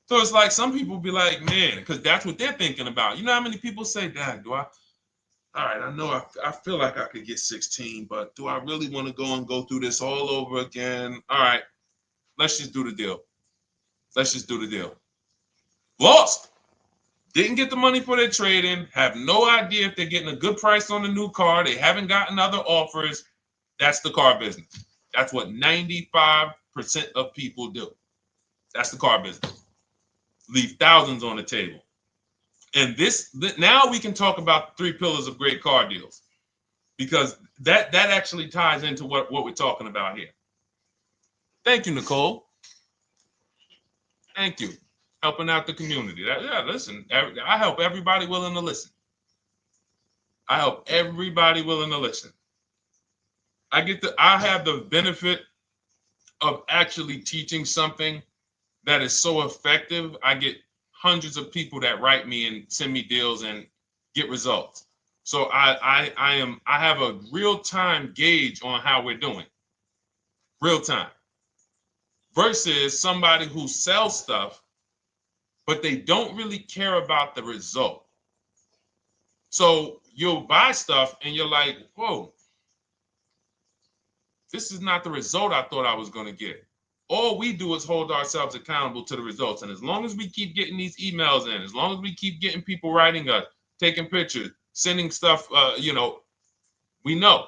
A: So it's like some people be like, man, because that's what they're thinking about. You know how many people say, Dad, all right, I know I feel like I could get 16, but do I really want to go through this all over again? All right, let's just do the deal. Lost. Didn't get the money for their trade-in, have no idea if they're getting a good price on the new car. They haven't gotten other offers. That's the car business. That's what 95% of people do. That's the car business. Leave thousands on the table. And now we can talk about the 3 pillars of great car deals, because that actually ties into what we're talking about here. Thank you, Nicole. Thank you. Helping out the community. Listen, I help everybody willing to listen. I have the benefit of actually teaching something that is so effective. I get hundreds of people that write me and send me deals and get results. So I have a real-time gauge on how we're doing. Real time. Versus somebody who sells stuff, but they don't really care about the result. So you'll buy stuff and you're like, whoa, this is not the result I thought I was going to get. All we do is hold ourselves accountable to the results. And as long as we keep getting these emails in, as long as we keep getting people writing us, taking pictures, sending stuff, we know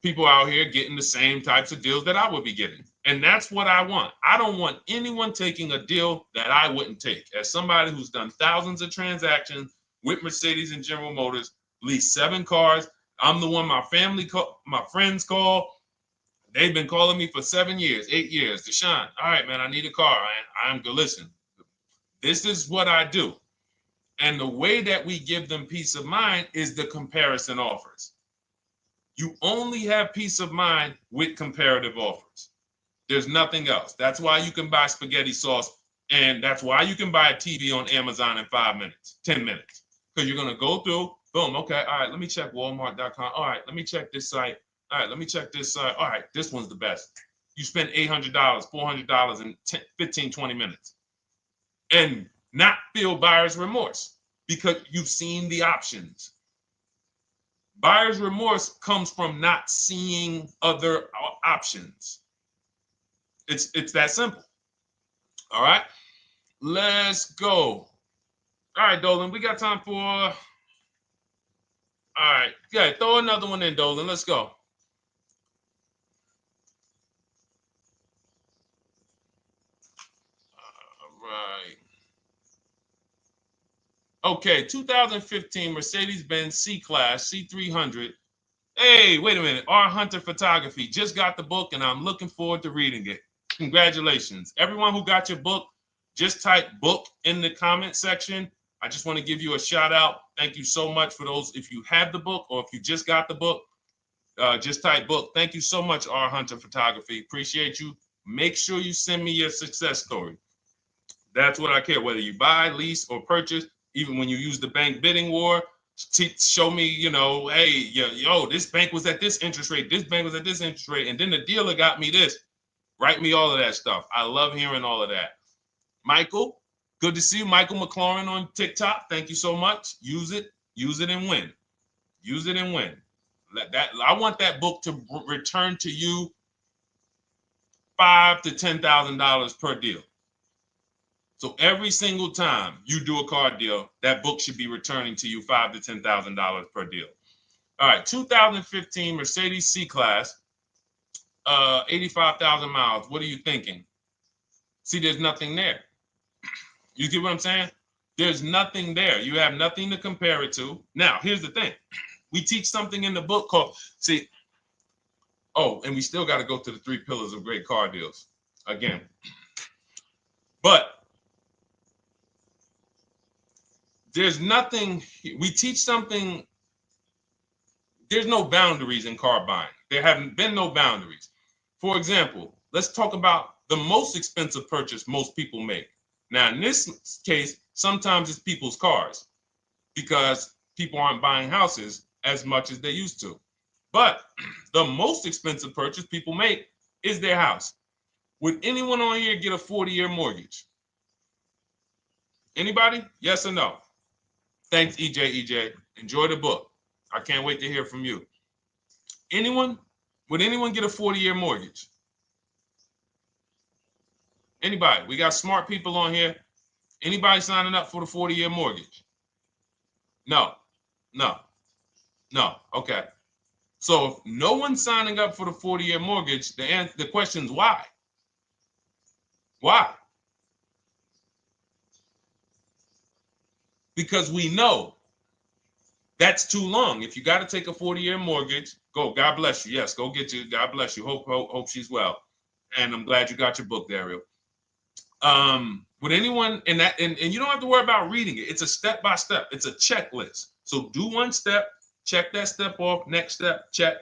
A: people out here getting the same types of deals that I would be getting. And that's what I want. I don't want anyone taking a deal that I wouldn't take. As somebody who's done thousands of transactions with Mercedes and General Motors, leased 7 cars, I'm the one my my friends call. They've been calling me for 7 years, 8 years. Deshone, all right, man, I need a car. I'm good. Listen, this is what I do. And the way that we give them peace of mind is the comparison offers. You only have peace of mind with comparative offers. There's nothing else. That's why you can buy spaghetti sauce, and that's why you can buy a TV on Amazon in 5 minutes, 10 minutes. Because you're going to go through, boom, okay, all right, let me check Walmart.com. All right, let me check this site. All right, let me check this site. All right, this one's the best. You spend $800, $400 in 15, 20 minutes. And not feel buyer's remorse because you've seen the options. Buyer's remorse comes from not seeing other options. It's that simple. All right, let's go. All right, Dolan, we got time for. All right, yeah, throw another one in, Dolan. Let's go. All right. Okay, 2015 Mercedes-Benz C-Class C300. Hey, wait a minute. R. Hunter Photography just got the book, and I'm looking forward to reading it. Congratulations. Everyone who got your book, just type book in the comment section. I just want to give you a shout out. Thank you so much for those. If you have the book or if you just got the book, just type book. Thank you so much, R. Hunter Photography. Appreciate you. Make sure you send me your success story. That's what I care, whether you buy, lease, or purchase. Even when you use the bank bidding war, show me, hey, yo, this bank was at this interest rate, this bank was at this interest rate, and then the dealer got me this. Write me all of that stuff. I love hearing all of that. Michael, good to see you. Michael McLaurin on TikTok. Thank you so much. Use it and win. Use it and win. I want that book to return to you $5,000 to $10,000 per deal. So every single time you do a car deal, that book should be returning to you $5,000 to $10,000 per deal. All right, 2015 Mercedes C-Class, 85,000 miles. What are you thinking? See, there's nothing there. You get what I'm saying? There's nothing there. You have nothing to compare it to. Now, here's the thing. We teach something in the book called, and we still got to go to the 3 pillars of great car deals again. But there's nothing, we teach something, there's no boundaries in car buying. There haven't been no boundaries. For example, let's talk about the most expensive purchase most people make. Now, in this case, sometimes it's people's cars because people aren't buying houses as much as they used to. But the most expensive purchase people make is their house. Would anyone on here get a 40-year mortgage? Anybody? Yes or no? Thanks, EJ. Enjoy the book. I can't wait to hear from you. Anyone? Would anyone get a 40-year mortgage? Anybody? We got smart people on here. Anybody signing up for the 40-year mortgage? No. Okay. So if no one's signing up for the 40-year mortgage, the question is why? Why? Because we know that's too long. If you got to take a 40-year mortgage, go. God bless you. Yes, go get you. God bless you. Hope she's well. And I'm glad you got your book, Daryl. Would anyone and you don't have to worry about reading it. It's a step by step. It's a checklist. So do one step, check that step off. Next step, check.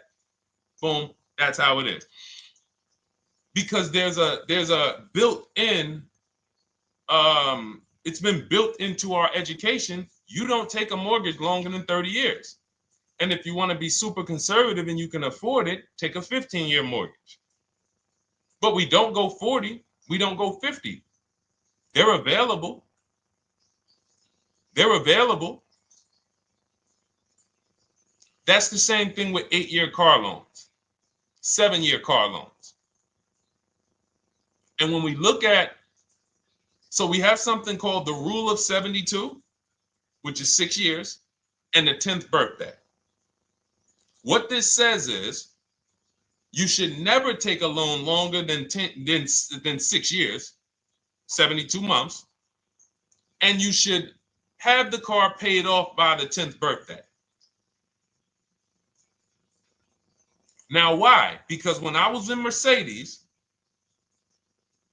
A: Boom. That's how it is. Because there's a built-in. It's been built into our education. You don't take a mortgage longer than 30 years. And if you want to be super conservative and you can afford it, take a 15-year mortgage. But we don't go 40. We don't go 50. They're available. That's the same thing with 8-year car loans, 7-year car loans. And when we look at, so we have something called the rule of 72, which is 6 years. and the 10th birthday. What this says is you should never take a loan longer than 6 years, 72 months, and you should have the car paid off by the 10th birthday. Now, why? Because when I was in Mercedes,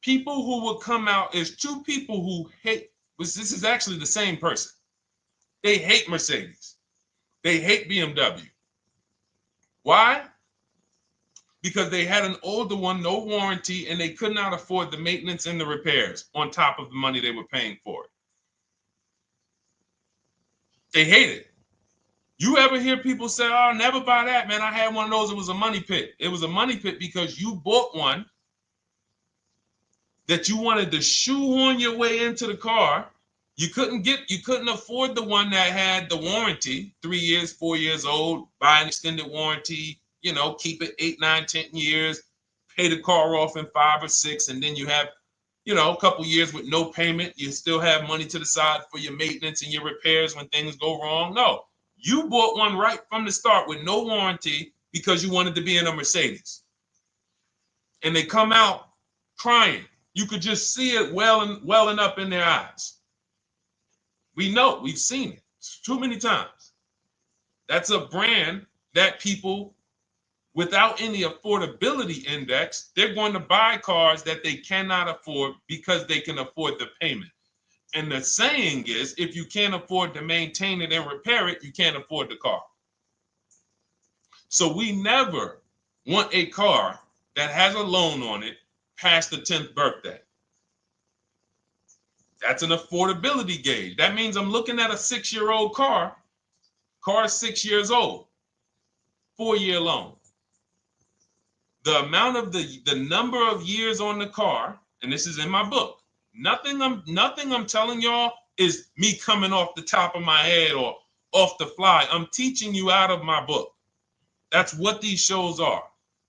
A: people who would come out, is two people who hate, this is actually the same person. They hate Mercedes. They hate BMW. Why? Because they had an older one, no warranty, and they could not afford the maintenance and the repairs on top of the money they were paying for it. They hate it. You ever hear people say, oh, never buy that, man. I had one of those. It was a money pit. It was a money pit because you bought one that you wanted to shoehorn your way into the car. You couldn't afford the one that had the warranty, 3 years, 4 years old, buy an extended warranty, keep it 8, 9, 10 years, pay the car off in 5 or 6, and then you have, a couple years with no payment. You still have money to the side for your maintenance and your repairs when things go wrong. No, you bought one right from the start with no warranty because you wanted to be in a Mercedes. And they come out crying. You could just see it welling up in their eyes. We know, we've seen it too many times. That's a brand that people without any affordability index, they're going to buy cars that they cannot afford because they can afford the payment. And the saying is, if you can't afford to maintain it and repair it, you can't afford the car. So we never want a car that has a loan on it past the 10th birthday. That's an affordability gauge. That means I'm looking at a 6-year-old car. Car is 6 years old, 4-year loan. The amount of the number of years on the car, and this is in my book. Nothing I'm telling y'all is me coming off the top of my head or off the fly. I'm teaching you out of my book. That's what these shows are.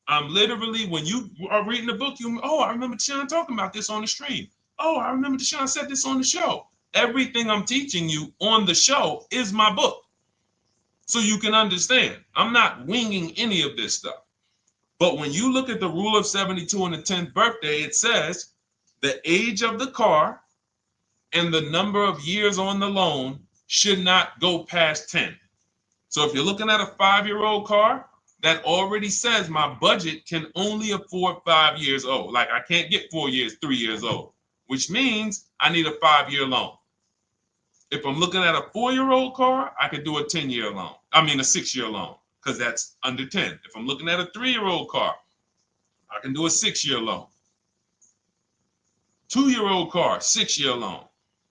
A: I'm literally, when you are reading the book, I remember Deshone talking about this on the stream. Oh, I remember Deshone said this on the show. Everything I'm teaching you on the show is my book. So you can understand. I'm not winging any of this stuff. But when you look at the rule of 72 on the 10th birthday, it says the age of the car and the number of years on the loan should not go past 10. So if you're looking at a 5-year-old car, that already says my budget can only afford 5 years old. Like I can't get 4 years, 3 years old, which means I need a 5-year loan. If I'm looking at a 4-year-old car, I could do a 10-year loan. I mean, a 6-year loan, because that's under 10. If I'm looking at a 3-year-old car, I can do a 6-year loan. 2-year-old car, 6-year loan.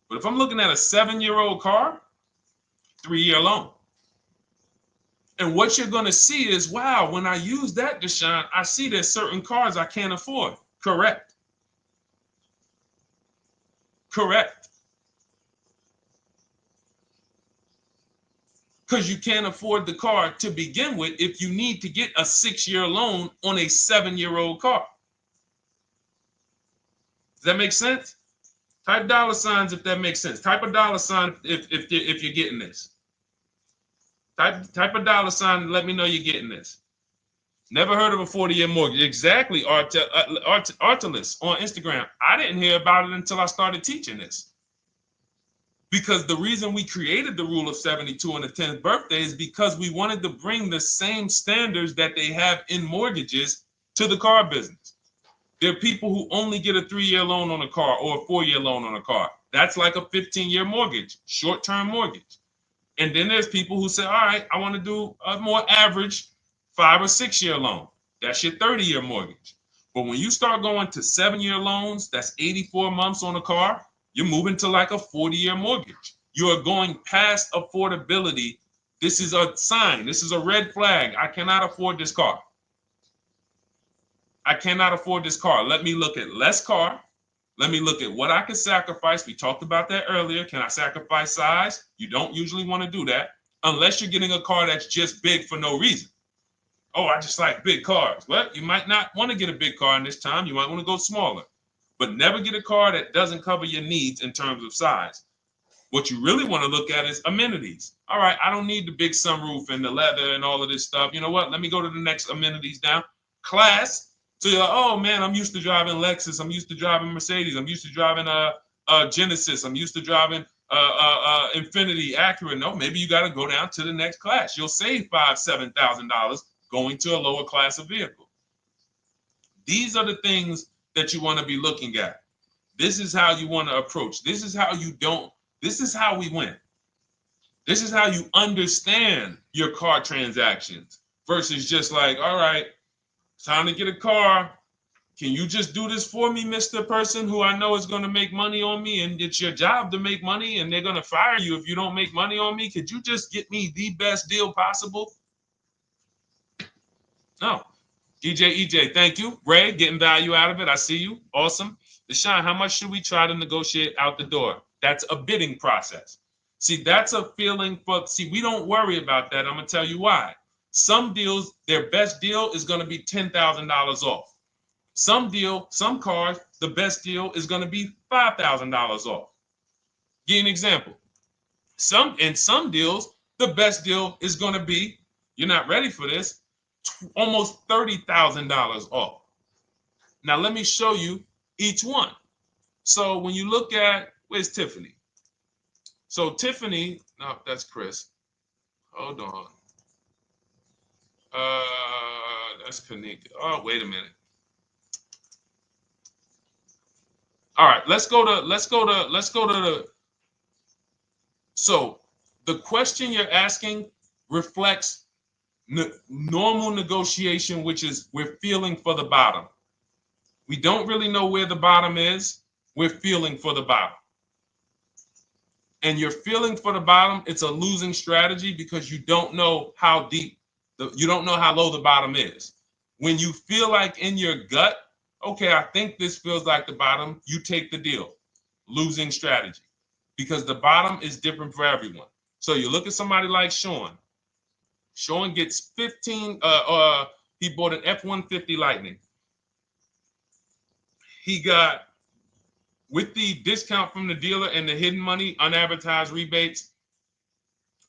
A: But if I'm looking at a 7-year-old car, 3-year loan. And what you're going to see is, wow, when I use that, Deshone, I see there's certain cars I can't afford. Correct. Correct. Because you can't afford the car to begin with if you need to get a 6-year loan on a 7-year-old car. Does that make sense? Type dollar signs if that makes sense. Type a dollar sign if you're getting this. Type a dollar sign and let me know you're getting this. Never heard of a 40-year mortgage. Exactly, Artelis on Instagram. I didn't hear about it until I started teaching this. Because the reason we created the rule of 72 on the 10th birthday is because we wanted to bring the same standards that they have in mortgages to the car business. There are people who only get a 3-year loan on a car or a 4-year loan on a car. That's like a 15-year mortgage, short-term mortgage. And then there's people who say, all right, I want to do a more average 5 or 6-year loan. That's your 30-year mortgage. But when you start going to 7-year loans, that's 84 months on a car, you're moving to like a 40-year mortgage. You are going past affordability. This is a sign. This is a red flag. I cannot afford this car. I cannot afford this car. Let me look at less car. Let me look at what I can sacrifice. We talked about that earlier. Can I sacrifice size? You don't usually want to do that unless you're getting a car that's just big for no reason. Oh, I just like big cars. Well, you might not want to get a big car in this time. You might want to go smaller. But never get a car that doesn't cover your needs in terms of size. What you really want to look at is amenities. All right, I don't need the big sunroof and the leather and all of this stuff. You know what? Let me go to the next amenities down. Class. So you're like, oh man, I'm used to driving Lexus. I'm used to driving Mercedes. I'm used to driving Genesis. I'm used to driving Infinity, Acura. No, maybe you got to go down to the next class. You'll save $5,000-$7,000 going to a lower class of vehicle. These are the things that you want to be looking at. This is how you want to approach. This is how you don't. This is how we win. This is how you understand your car transactions versus just like, all right, time to get a car. Can you just do this for me, Mr. Person who I know is going to make money on me, and it's your job to make money and they're going to fire you if you don't make money on me? Could you just get me the best deal possible? No. EJ, thank you. Ray, getting value out of it. I see you. Awesome. Deshone, how much should we try to negotiate out the door? That's a bidding process. See, that's a feeling for, see, we don't worry about that. I'm going to tell you why. Some deals, their best deal is going to be $10,000 off. Some cars, the best deal is going to be $5,000 off. Give you an example. In some deals, the best deal is going to be, you're not ready for this, almost $30,000 off. Now, let me show you each one. So when you look at, where's Tiffany? So Tiffany, no, that's Chris. Hold on. That's Kanika. Oh, wait a minute. All right, let's go to the. So the question you're asking reflects normal negotiation, which is we're feeling for the bottom. We don't really know where the bottom is. We're feeling for the bottom. And you're feeling for the bottom, it's a losing strategy because you don't know how deep, you don't know how low the bottom is. When you feel like in your gut, okay, I think this feels like the bottom, you take the deal. Losing strategy. Because the bottom is different for everyone. So you look at somebody like Sean. Sean gets 15, he bought an F-150 Lightning. He got, with the discount from the dealer and the hidden money, unadvertised rebates,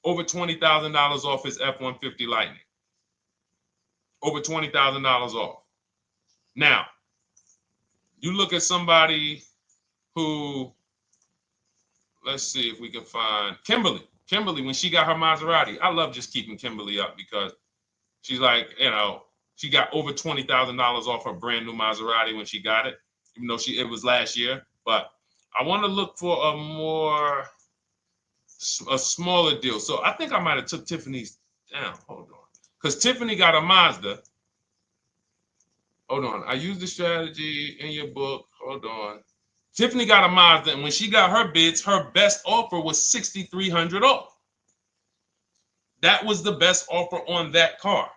A: over $20,000 off his F-150 Lightning. Over $20,000 off. Now, you look at somebody who, let's see if we can find Kimberly. Kimberly, when she got her Maserati, I love just keeping Kimberly up because she's like, you know, she got over $20,000 off her brand new Maserati when she got it, even though it was last year. But I want to look for a smaller deal. So I think I might have took Tiffany's down. Hold on. Because Tiffany got a Mazda. Hold on. I used the strategy in your book. Hold on. Tiffany got a Mazda, and when she got her bids, her best offer was $6,300 off. That was the best offer on that car.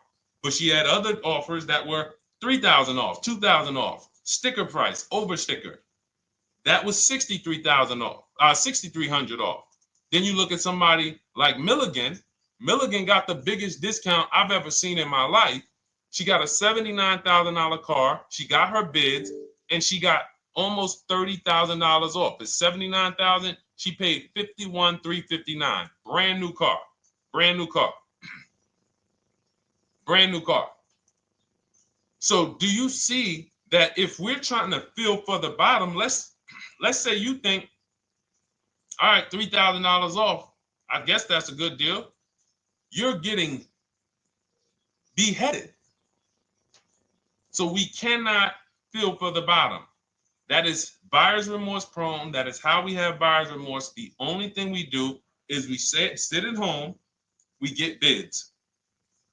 A: But she had other offers that were $3,000 off, $2,000 off, sticker price, over sticker. That was $63,000 off, $6,300 off. Then you look at somebody like Milligan. Milligan got the biggest discount I've ever seen in my life. She got a $79,000 car. She got her bids, and she got almost $30,000 off. It's $79,000. She paid $51,359. Brand new car. Brand new car. Brand new car. So do you see that if we're trying to feel for the bottom, let's say you think, all right, $3,000 off. I guess that's a good deal. You're getting beheaded. So we cannot feel for the bottom. That is buyer's remorse prone. That is how we have buyer's remorse. The only thing we do is we sit at home, we get bids.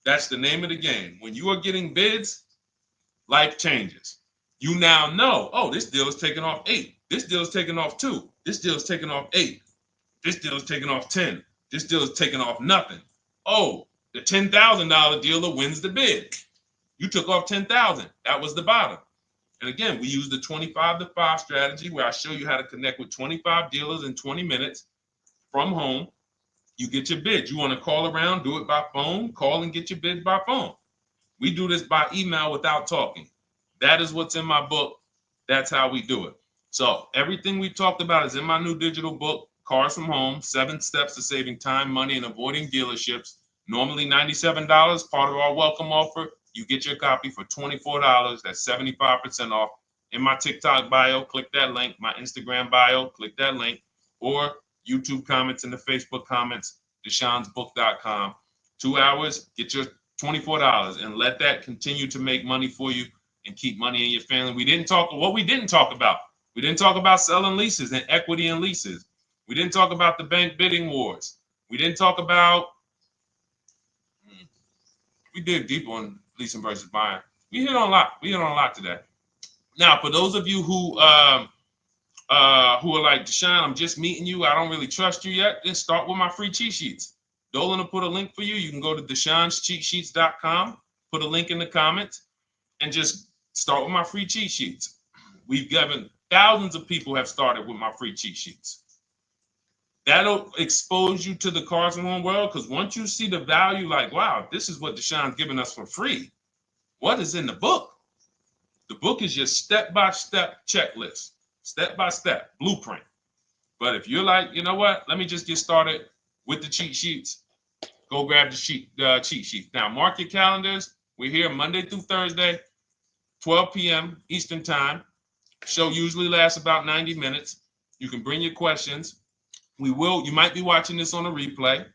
A: That's the name of the game. When you are getting bids, life changes. You now know, oh, this deal is taking off 8. This deal is taking off 2. This deal is taking off 8. This deal is taking off 10. This deal is taking off nothing. Oh, the $10,000 dealer wins the bid. You took off $10,000. That was the bottom. And again, we use the 25-to-5 strategy where I show you how to connect with 25 dealers in 20 minutes from home. You get your bid. You want to call around, do it by phone, call and get your bid by phone. We do this by email without talking. That is what's in my book. That's how we do it. So everything we talked about is in my new digital book Cars from Home, 7 Steps to Saving Time, Money, and Avoiding Dealerships. Normally $97, part of our welcome offer. You get your copy for $24. That's 75% off. In my TikTok bio, click that link. My Instagram bio, click that link. Or YouTube comments in the Facebook comments, deshonsbook.com. 2 hours, get your $24, and let that continue to make money for you and keep money in your family. We didn't talk about. We didn't talk about selling leases and equity in leases. We didn't talk about the bank bidding wars. We didn't talk about, we dig deep on leasing versus buying. We hit on a lot. We hit on a lot today. Now, for those of you who are like, Deshone, I'm just meeting you, I don't really trust you yet, then start with my free cheat sheets. Dolan will put a link for you. You can go to DeshonesCheatSheets.com, put a link in the comments, and just start with my free cheat sheets. We've given thousands of people have started with my free cheat sheets. That'll expose you to the Cars from Home world, because once you see the value, like, wow, this is what Deshone's giving us for free. What is in the book? The book is your step-by-step checklist, step-by-step blueprint. But if you're like, you know what, let me just get started with the cheat sheets, go grab the cheat sheet. Now, mark your calendars. We're here Monday through Thursday, 12 p.m. Eastern Time. Show usually lasts about 90 minutes. You can bring your questions. You might be watching this on a replay,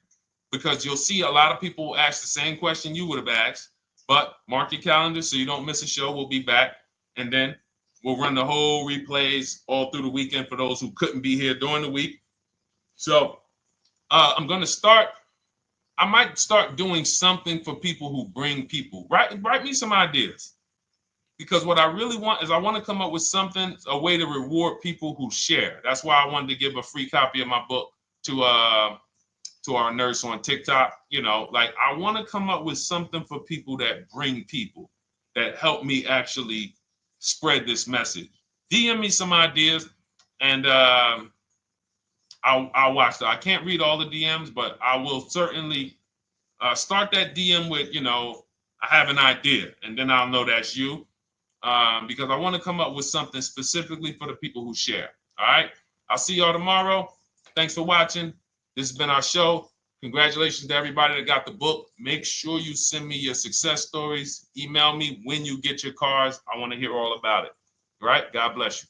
A: because you'll see a lot of people ask the same question you would have asked. But mark your calendar so you don't miss a show. We'll be back, and then we'll run the whole replays all through the weekend for those who couldn't be here during the week. So I'm going to start. I might start doing something for people who bring people. Write me some ideas, because what I really want is I want to come up with something, a way to reward people who share. That's why I wanted to give a free copy of my book to our nurse on TikTok. You know, like, I want to come up with something for people that bring people, that help me actually spread this message. DM me some ideas, and I'll watch that. I can't read all the DMs, but I will certainly start that DM with, I have an idea, and then I'll know that's you, because I want to come up with something specifically for the people who share. All right. I'll see y'all tomorrow. Thanks for watching. This has been our show. Congratulations to everybody that got the book. Make sure you send me your success stories. Email me when you get your cars. I want to hear all about it. All right. God bless you.